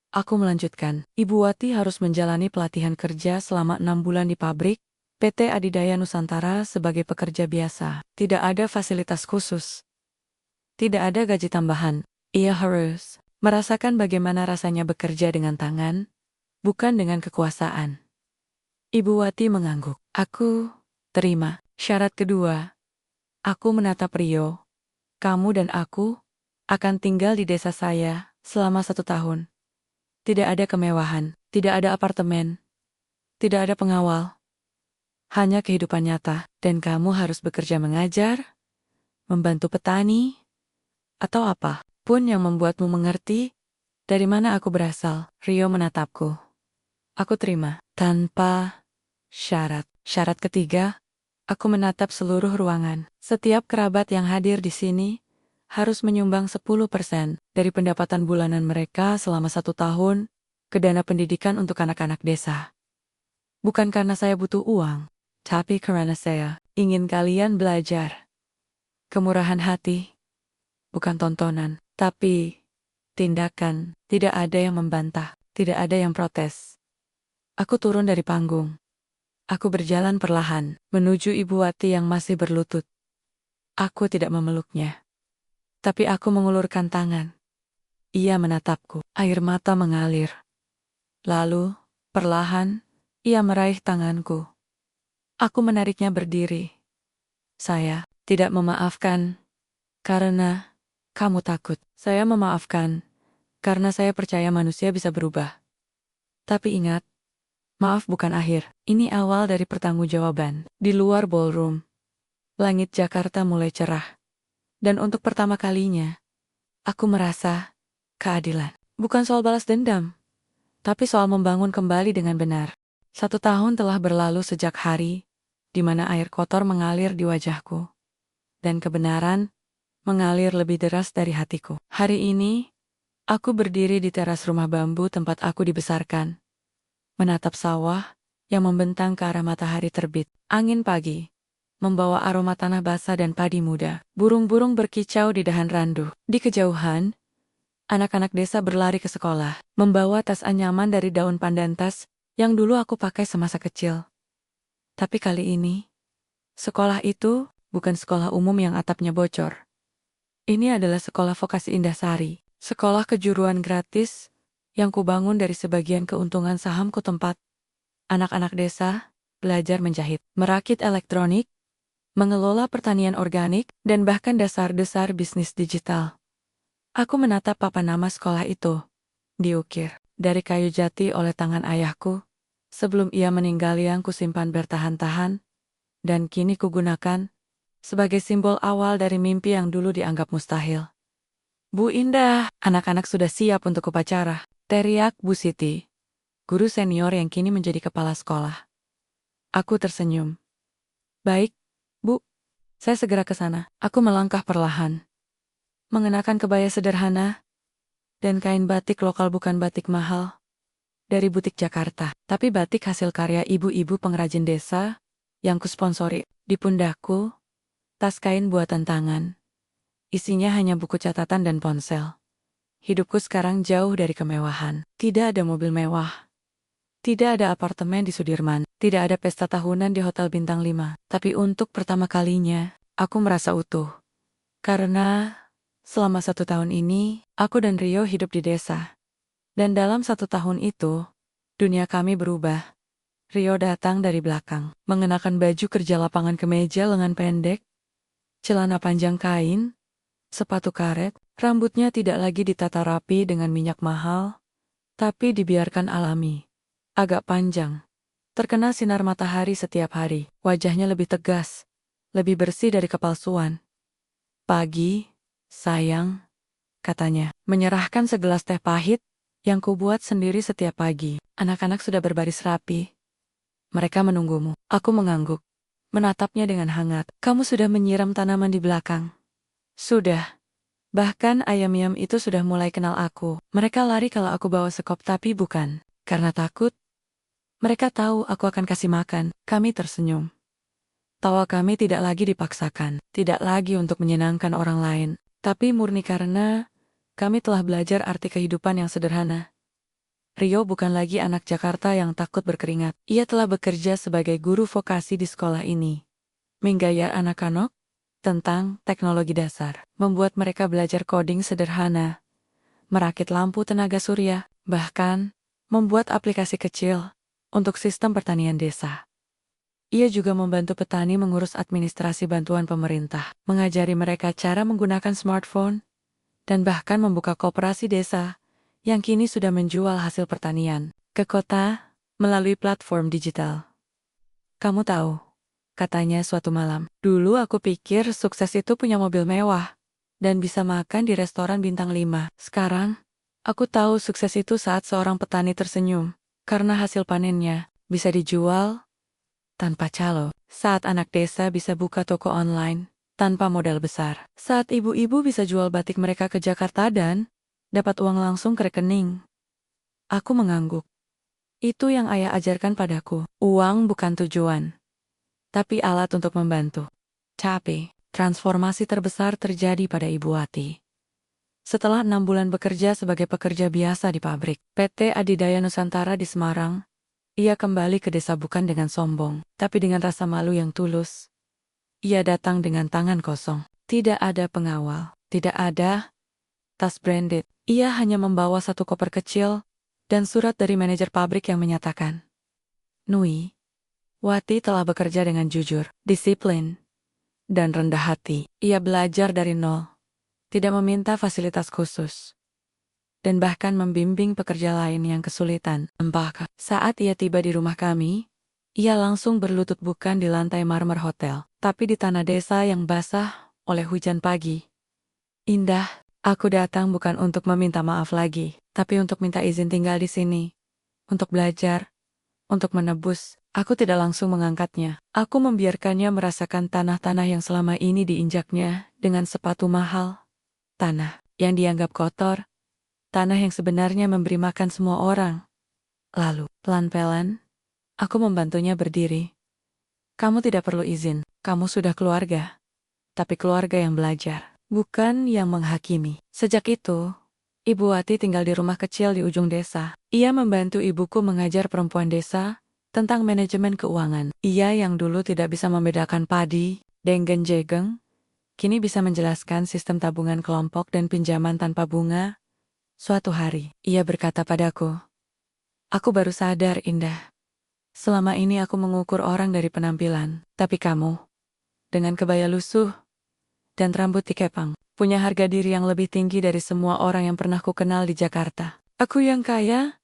aku melanjutkan. Ibu Wati harus menjalani pelatihan kerja selama 6 bulan di pabrik PT Adidaya Nusantara sebagai pekerja biasa. Tidak ada fasilitas khusus. Tidak ada gaji tambahan. Ia harus merasakan bagaimana rasanya bekerja dengan tangan, bukan dengan kekuasaan. Ibu Wati mengangguk. Aku terima. Syarat kedua, aku menatap Rio. Kamu dan aku akan tinggal di desa saya selama 1 tahun. Tidak ada kemewahan, tidak ada apartemen, tidak ada pengawal. Hanya kehidupan nyata, dan kamu harus bekerja mengajar, membantu petani, atau apa pun yang membuatmu mengerti dari mana aku berasal. Rio menatapku. Aku terima, tanpa syarat. Syarat ketiga, aku menatap seluruh ruangan. Setiap kerabat yang hadir di sini harus menyumbang 10% dari pendapatan bulanan mereka selama 1 tahun ke dana pendidikan untuk anak-anak desa. Bukan karena saya butuh uang, tapi karena saya ingin kalian belajar. Kemurahan hati, bukan tontonan, tapi tindakan. Tidak ada yang membantah, tidak ada yang protes. Aku turun dari panggung. Aku berjalan perlahan, menuju Ibu Wati yang masih berlutut. Aku tidak memeluknya. Tapi aku mengulurkan tangan. Ia menatapku, air mata mengalir. Lalu, perlahan, ia meraih tanganku. Aku menariknya berdiri. Saya tidak memaafkan karena kamu takut. Saya memaafkan karena saya percaya manusia bisa berubah. Tapi ingat, maaf bukan akhir. Ini awal dari pertanggungjawaban. Di luar ballroom, langit Jakarta mulai cerah. Dan untuk pertama kalinya, aku merasa keadilan. Bukan soal balas dendam, tapi soal membangun kembali dengan benar. 1 tahun telah berlalu sejak hari di mana air kotor mengalir di wajahku, dan kebenaran mengalir lebih deras dari hatiku. Hari ini, aku berdiri di teras rumah bambu tempat aku dibesarkan, menatap sawah yang membentang ke arah matahari terbit. Angin pagi membawa aroma tanah basah dan padi muda. Burung-burung berkicau di dahan randu. Di kejauhan, anak-anak desa berlari ke sekolah, membawa tas anyaman dari daun pandan tas yang dulu aku pakai semasa kecil. Tapi kali ini, sekolah itu bukan sekolah umum yang atapnya bocor. Ini adalah sekolah vokasi Indahsari, sekolah kejuruan gratis yang kubangun dari sebagian keuntungan sahamku tempat anak-anak desa belajar menjahit, merakit elektronik, mengelola pertanian organik, dan bahkan dasar-dasar bisnis digital. Aku menatap papan nama sekolah itu, diukir dari kayu jati oleh tangan ayahku, sebelum ia meninggal yang kusimpan bertahan-tahan, dan kini kugunakan sebagai simbol awal dari mimpi yang dulu dianggap mustahil. Bu Indah, anak-anak sudah siap untuk upacara, teriak Bu Siti, guru senior yang kini menjadi kepala sekolah. Aku tersenyum. Baik, Bu. Saya segera ke sana. Aku melangkah perlahan, mengenakan kebaya sederhana dan kain batik lokal, bukan batik mahal dari butik Jakarta, tapi batik hasil karya ibu-ibu pengrajin desa yang kusponsori. Di pundakku, tas kain buatan tangan. Isinya hanya buku catatan dan ponsel. Hidupku sekarang jauh dari kemewahan. Tidak ada mobil mewah. Tidak ada apartemen di Sudirman. Tidak ada pesta tahunan di Hotel Bintang 5. Tapi untuk pertama kalinya, aku merasa utuh. Karena selama 1 tahun ini, aku dan Rio hidup di desa. Dan dalam 1 tahun itu, dunia kami berubah. Rio datang dari belakang, mengenakan baju kerja lapangan kemeja lengan pendek, celana panjang kain, sepatu karet, rambutnya tidak lagi ditata rapi dengan minyak mahal, tapi dibiarkan alami. Agak panjang, terkena sinar matahari setiap hari. Wajahnya lebih tegas, lebih bersih dari kepalsuan. Pagi, sayang, katanya, menyerahkan segelas teh pahit yang kubuat sendiri setiap pagi. Anak-anak sudah berbaris rapi. Mereka menunggumu. Aku mengangguk, menatapnya dengan hangat. Kamu sudah menyiram tanaman di belakang? Sudah. Bahkan ayam-ayam itu sudah mulai kenal aku. Mereka lari kalau aku bawa sekop, tapi bukan karena takut. Mereka tahu aku akan kasih makan. Kami tersenyum. Tawa kami tidak lagi dipaksakan, tidak lagi untuk menyenangkan orang lain, tapi murni karena kami telah belajar arti kehidupan yang sederhana. Rio bukan lagi anak Jakarta yang takut berkeringat. Ia telah bekerja sebagai guru vokasi di sekolah ini, mengajar anak-anak tentang teknologi dasar, membuat mereka belajar coding sederhana, merakit lampu tenaga surya, bahkan membuat aplikasi kecil untuk sistem pertanian desa. Ia juga membantu petani mengurus administrasi bantuan pemerintah, mengajari mereka cara menggunakan smartphone, dan bahkan membuka koperasi desa yang kini sudah menjual hasil pertanian ke kota melalui platform digital. Kamu tahu, katanya suatu malam, dulu aku pikir sukses itu punya mobil mewah dan bisa makan di restoran bintang 5. Sekarang, aku tahu sukses itu saat seorang petani tersenyum karena hasil panennya bisa dijual tanpa calo. Saat anak desa bisa buka toko online tanpa modal besar. Saat ibu-ibu bisa jual batik mereka ke Jakarta dan dapat uang langsung ke rekening. Aku mengangguk. Itu yang ayah ajarkan padaku. Uang bukan tujuan, tapi alat untuk membantu. Tapi, transformasi terbesar terjadi pada Ibu Wati. Setelah 6 bulan bekerja sebagai pekerja biasa di pabrik PT Adidaya Nusantara di Semarang, ia kembali ke desa bukan dengan sombong, tapi dengan rasa malu yang tulus. Ia datang dengan tangan kosong. Tidak ada pengawal, tidak ada tas branded. Ia hanya membawa satu koper kecil dan surat dari manajer pabrik yang menyatakan, Nui, Wati telah bekerja dengan jujur, disiplin, dan rendah hati. Ia belajar dari nol, tidak meminta fasilitas khusus, dan bahkan membimbing pekerja lain yang kesulitan. Empah, saat ia tiba di rumah kami, ia langsung berlutut bukan di lantai marmer hotel, tapi di tanah desa yang basah oleh hujan pagi. Indah, aku datang bukan untuk meminta maaf lagi, tapi untuk minta izin tinggal di sini, untuk belajar, Untuk menebus, aku tidak langsung mengangkatnya. Aku membiarkannya merasakan tanah-tanah yang selama ini diinjaknya dengan sepatu mahal. Tanah yang dianggap kotor, tanah yang sebenarnya memberi makan semua orang. Lalu, pelan-pelan, aku membantunya berdiri. Kamu tidak perlu izin, kamu sudah keluarga. Tapi keluarga yang belajar, bukan yang menghakimi. Sejak itu, Ibu Wati tinggal di rumah kecil di ujung desa. Ia membantu ibuku mengajar perempuan desa tentang manajemen keuangan. Ia yang dulu tidak bisa membedakan padi, denggen jegeng, kini bisa menjelaskan sistem tabungan kelompok dan pinjaman tanpa bunga. Suatu hari, ia berkata padaku, "Aku baru sadar, Indah. Selama ini aku mengukur orang dari penampilan, tapi kamu, dengan kebaya lusuh dan rambut dikepang, punya harga diri yang lebih tinggi dari semua orang yang pernah kukenal di Jakarta. Aku yang kaya,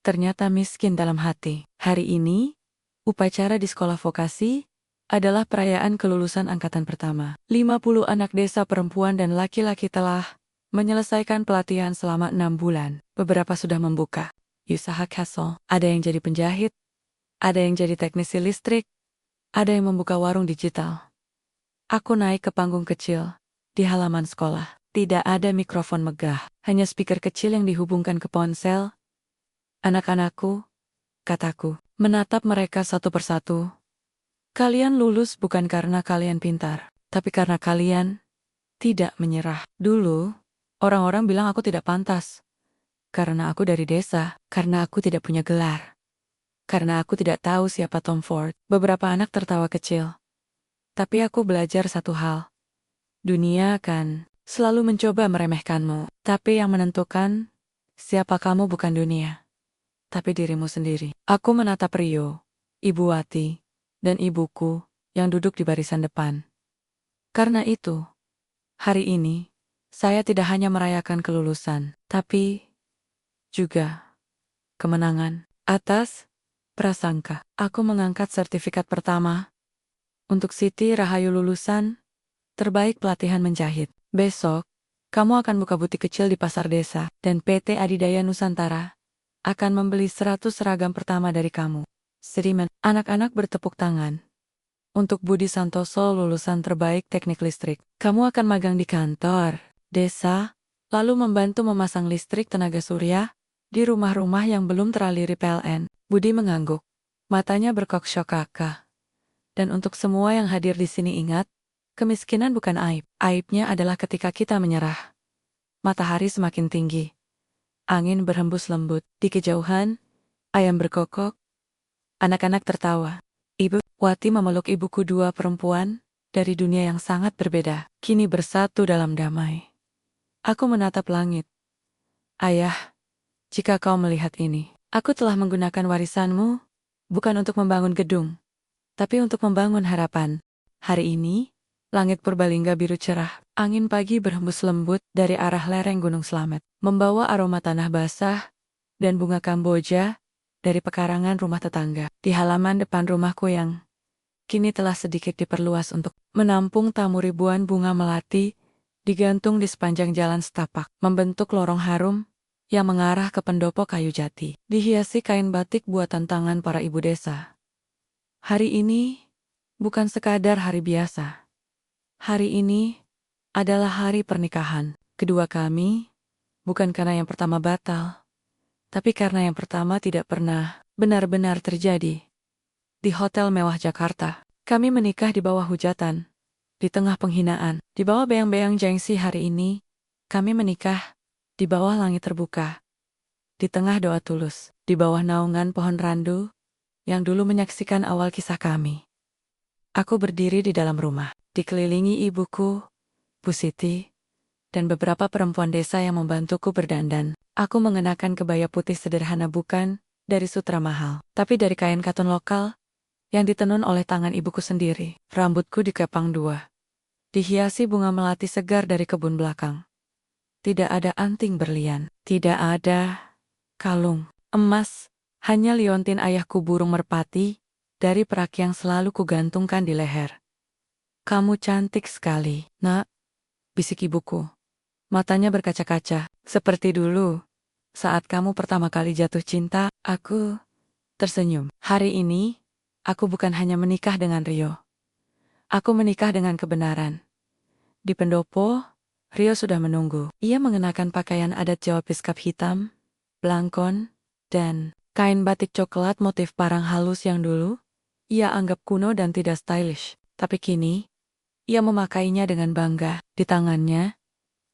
ternyata miskin dalam hati." Hari ini, upacara di sekolah vokasi adalah perayaan kelulusan angkatan pertama. 50 anak desa perempuan dan laki-laki telah menyelesaikan pelatihan selama 6 bulan. Beberapa sudah membuka usaha castle. Ada yang jadi penjahit, ada yang jadi teknisi listrik, ada yang membuka warung digital. Aku naik ke panggung kecil di halaman sekolah. Tidak ada mikrofon megah, hanya speaker kecil yang dihubungkan ke ponsel. "Anak-anakku," kataku, menatap mereka satu persatu. "Kalian lulus bukan karena kalian pintar, tapi karena kalian tidak menyerah." Dulu, orang-orang bilang aku tidak pantas. Karena aku dari desa, karena aku tidak punya gelar. Karena aku tidak tahu siapa Tom Ford. Beberapa anak tertawa kecil. Tapi aku belajar satu hal. Dunia akan selalu mencoba meremehkanmu. Tapi yang menentukan siapa kamu bukan dunia, tapi dirimu sendiri. Aku menatap Rio, Ibu Wati, dan ibuku yang duduk di barisan depan. Karena itu, hari ini, saya tidak hanya merayakan kelulusan, tapi juga kemenangan. Atas prasangka, aku mengangkat sertifikat pertama untuk Siti Rahayu lulusan terbaik pelatihan menjahit. Besok, kamu akan buka butik kecil di pasar desa, dan PT Adidaya Nusantara akan membeli 100 seragam pertama dari kamu. Sedimen, anak-anak bertepuk tangan. Untuk Budi Santoso lulusan terbaik teknik listrik, kamu akan magang di kantor desa, lalu membantu memasang listrik tenaga surya di rumah-rumah yang belum teraliri PLN. Budi mengangguk. Matanya berkok-syok kakak. Dan untuk semua yang hadir di sini ingat, kemiskinan bukan aib. Aibnya adalah ketika kita menyerah. Matahari semakin tinggi. Angin berhembus lembut. Di kejauhan, ayam berkokok. Anak-anak tertawa. Ibu Wati memeluk ibuku, dua perempuan dari dunia yang sangat berbeda, kini bersatu dalam damai. Aku menatap langit. "Ayah, jika kau melihat ini, aku telah menggunakan warisanmu bukan untuk membangun gedung, tapi untuk membangun harapan." Hari ini, langit Purbalingga biru cerah. Angin pagi berhembus lembut dari arah lereng Gunung Slamet, membawa aroma tanah basah dan bunga kamboja dari pekarangan rumah tetangga. Di halaman depan rumahku yang kini telah sedikit diperluas untuk menampung tamu, ribuan bunga melati digantung di sepanjang jalan setapak, membentuk lorong harum yang mengarah ke pendopo kayu jati. Dihiasi kain batik buatan tangan para ibu desa. Hari ini bukan sekadar hari biasa. Hari ini adalah hari pernikahan kedua kami, bukan karena yang pertama batal, tapi karena yang pertama tidak pernah benar-benar terjadi. Di hotel mewah Jakarta, kami menikah di bawah hujatan, di tengah penghinaan, di bawah beang-beang gengsi. Hari ini, kami menikah di bawah langit terbuka, di tengah doa tulus, di bawah naungan pohon randu yang dulu menyaksikan awal kisah kami. Aku berdiri di dalam rumah, dikelilingi ibuku, Bu Siti, dan beberapa perempuan desa yang membantuku berdandan. Aku mengenakan kebaya putih sederhana, bukan dari sutra mahal, tapi dari kain katun lokal yang ditenun oleh tangan ibuku sendiri. Rambutku dikepang dua, dihiasi bunga melati segar dari kebun belakang. Tidak ada anting berlian, tidak ada kalung emas, hanya liontin ayahku, burung merpati dari perak yang selalu kugantungkan di leher. "Kamu cantik sekali, Nak," bisik ibuku. Matanya berkaca-kaca, "seperti dulu, saat kamu pertama kali jatuh cinta." Aku tersenyum. Hari ini, aku bukan hanya menikah dengan Rio. Aku menikah dengan kebenaran. Di pendopo, Rio sudah menunggu. Ia mengenakan pakaian adat Jawa piskap hitam, belangkon, dan kain batik coklat motif parang halus yang dulu ia anggap kuno dan tidak stylish. Tapi kini, ia memakainya dengan bangga. Di tangannya,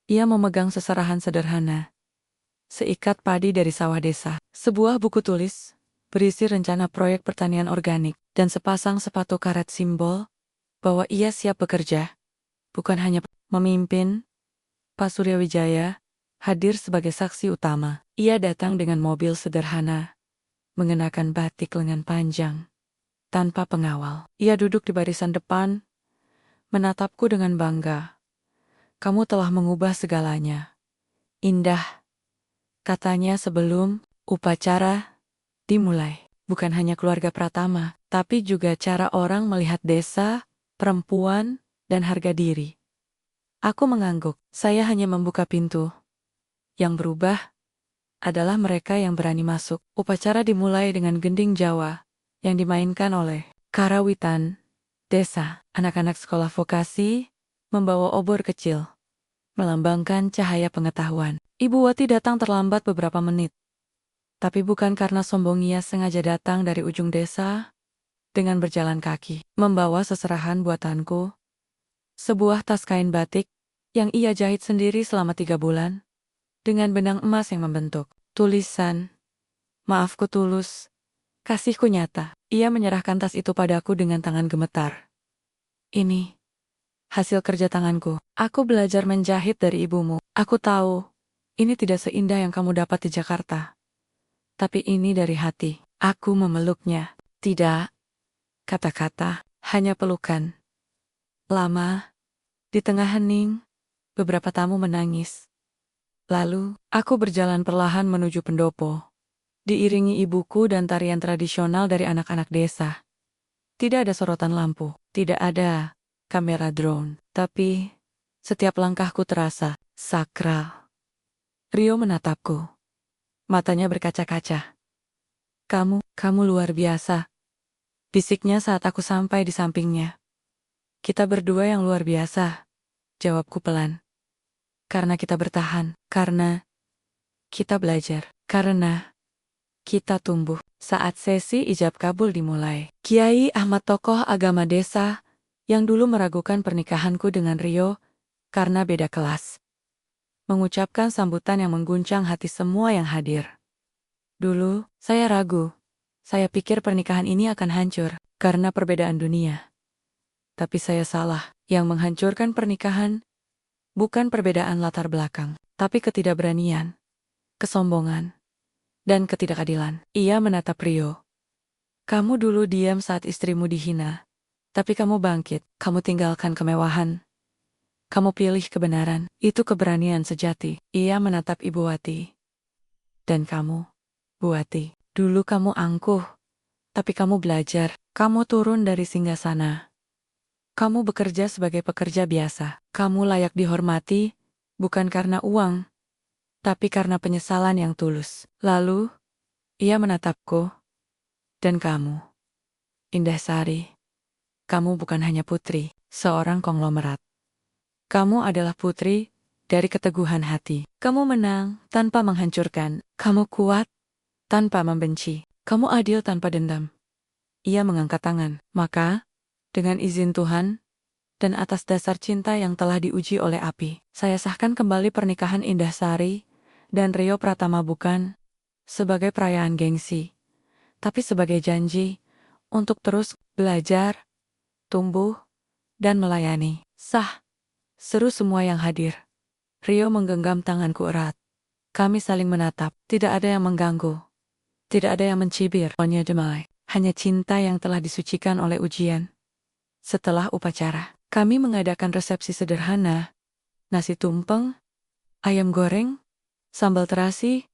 ia memegang seserahan sederhana. Seikat padi dari sawah desa. Sebuah buku tulis, berisi rencana proyek pertanian organik, dan sepasang sepatu karet simbol bahwa ia siap bekerja. Bukan hanya memimpin, Pak Surya Wijaya hadir sebagai saksi utama. Ia datang dengan mobil sederhana, mengenakan batik lengan panjang, tanpa pengawal. Ia duduk di barisan depan, menatapku dengan bangga. Kamu telah mengubah segalanya. Indah, katanya sebelum upacara dimulai. Bukan hanya keluarga Pratama, tapi juga cara orang melihat desa, perempuan, dan harga diri. Aku mengangguk. Saya hanya membuka pintu. Yang berubah adalah mereka yang berani masuk. Upacara dimulai dengan gending Jawa yang dimainkan oleh karawitan desa. Anak-anak sekolah vokasi membawa obor kecil, melambangkan cahaya pengetahuan. Ibu Wati datang terlambat beberapa menit. Tapi bukan karena sombong, ia sengaja datang dari ujung desa dengan berjalan kaki, membawa seserahan buatanku, sebuah tas kain batik yang ia jahit sendiri selama 3 bulan, dengan benang emas yang membentuk tulisan, "Maafku tulus, kasihku nyata." Ia menyerahkan tas itu padaku dengan tangan gemetar. Ini hasil kerja tanganku. Aku belajar menjahit dari ibumu. Aku tahu, ini tidak seindah yang kamu dapat di Jakarta. Tapi ini dari hati. Aku memeluknya. Tidak kata-kata, hanya pelukan. Lama, di tengah hening, beberapa tamu menangis. Lalu, aku berjalan perlahan menuju pendopo, diiringi ibuku dan tarian tradisional dari anak-anak desa. Tidak ada sorotan lampu, tidak ada kamera drone, tapi setiap langkahku terasa sakral. Rio menatapku. Matanya berkaca-kaca. Kamu luar biasa, bisiknya saat aku sampai di sampingnya. Kita berdua yang luar biasa, jawabku pelan. Karena kita bertahan, karena kita belajar, karena kita tumbuh. Saat sesi ijab kabul dimulai, Kiai Ahmad, tokoh agama desa, yang dulu meragukan pernikahanku dengan Rio karena beda kelas, mengucapkan sambutan yang mengguncang hati semua yang hadir. Dulu, saya ragu. Saya pikir pernikahan ini akan hancur karena perbedaan dunia. Tapi saya salah. Yang menghancurkan pernikahan bukan perbedaan latar belakang, tapi ketidakberanian, kesombongan, dan ketidakadilan. Ia menatap Rio. Kamu dulu diam saat istrimu dihina, tapi kamu bangkit, kamu tinggalkan kemewahan. Kamu pilih kebenaran, itu keberanian sejati. Ia menatap Ibu Wati. Dan kamu, Bu Wati, dulu kamu angkuh, tapi kamu belajar, kamu turun dari singgasana. Kamu bekerja sebagai pekerja biasa. Kamu layak dihormati, bukan karena uang, tapi karena penyesalan yang tulus. Lalu, ia menatapku. Dan kamu, Indah Sari, kamu bukan hanya putri seorang konglomerat. Kamu adalah putri dari keteguhan hati. Kamu menang tanpa menghancurkan. Kamu kuat tanpa membenci. Kamu adil tanpa dendam. Ia mengangkat tangan. Maka, dengan izin Tuhan, dan atas dasar cinta yang telah diuji oleh api, saya sahkan kembali pernikahan Indah Sari dan Rio Pratama, bukan sebagai perayaan gengsi, tapi sebagai janji untuk terus belajar, tumbuh, dan melayani. Sah, seru semua yang hadir. Rio menggenggam tanganku erat. Kami saling menatap. Tidak ada yang mengganggu. Tidak ada yang mencibir. Hanya cinta yang telah disucikan oleh ujian. Setelah upacara, kami mengadakan resepsi sederhana. Nasi tumpeng, ayam goreng, sambal terasi,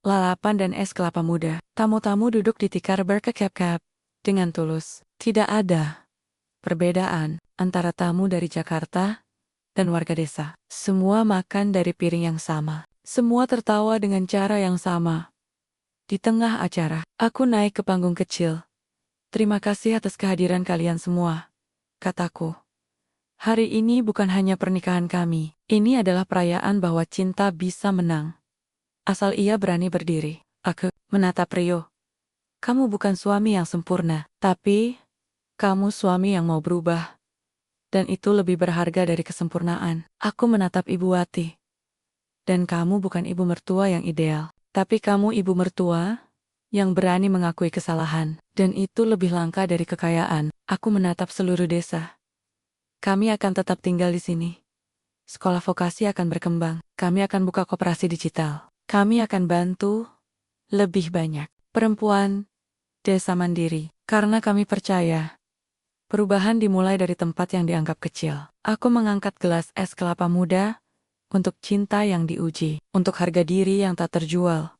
lalapan, dan es kelapa muda. Tamu-tamu duduk di tikar berkekap-kap dengan tulus. Tidak ada perbedaan antara tamu dari Jakarta dan warga desa. Semua makan dari piring yang sama. Semua tertawa dengan cara yang sama. Di tengah acara, aku naik ke panggung kecil. Terima kasih atas kehadiran kalian semua, kataku. Hari ini bukan hanya pernikahan kami. Ini adalah perayaan bahwa cinta bisa menang. Asal ia berani berdiri. Aku menatap Rio. Kamu bukan suami yang sempurna, tapi kamu suami yang mau berubah. Dan itu lebih berharga dari kesempurnaan. Aku menatap Ibu Wati. Dan kamu bukan ibu mertua yang ideal, tapi kamu ibu mertua yang berani mengakui kesalahan. Dan itu lebih langka dari kekayaan. Aku menatap seluruh desa. Kami akan tetap tinggal di sini. Sekolah vokasi akan berkembang. Kami akan buka koperasi digital. Kami akan bantu lebih banyak perempuan desa mandiri. Karena kami percaya perubahan dimulai dari tempat yang dianggap kecil. Aku mengangkat gelas es kelapa muda untuk cinta yang diuji, untuk harga diri yang tak terjual,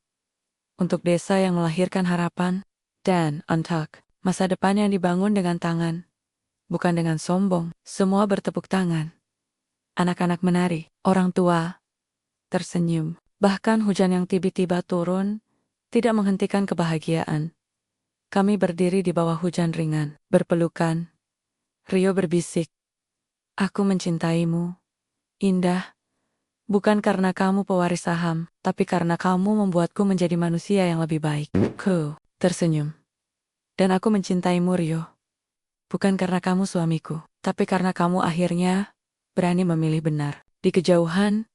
untuk desa yang melahirkan harapan, dan untuk masa depan yang dibangun dengan tangan, bukan dengan sombong. Semua bertepuk tangan. Anak-anak menari, orang tua tersenyum. Bahkan hujan yang tiba-tiba turun tidak menghentikan kebahagiaan. Kami berdiri di bawah hujan ringan, berpelukan. Rio berbisik, "Aku mencintaimu, Indah. Bukan karena kamu pewaris saham, tapi karena kamu membuatku menjadi manusia yang lebih baik." Ku tersenyum. "Dan aku mencintaimu, Rio. Bukan karena kamu suamiku, tapi karena kamu akhirnya berani memilih benar." Di kejauhan,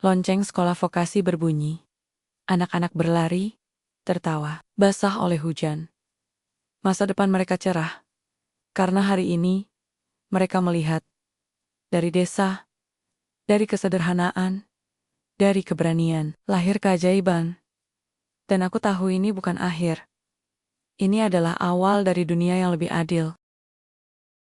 lonceng sekolah vokasi berbunyi. Anak-anak berlari, tertawa, basah oleh hujan. Masa depan mereka cerah, karena hari ini mereka melihat dari desa, dari kesederhanaan, dari keberanian, lahir keajaiban. Dan aku tahu ini bukan akhir. Ini adalah awal dari dunia yang lebih adil.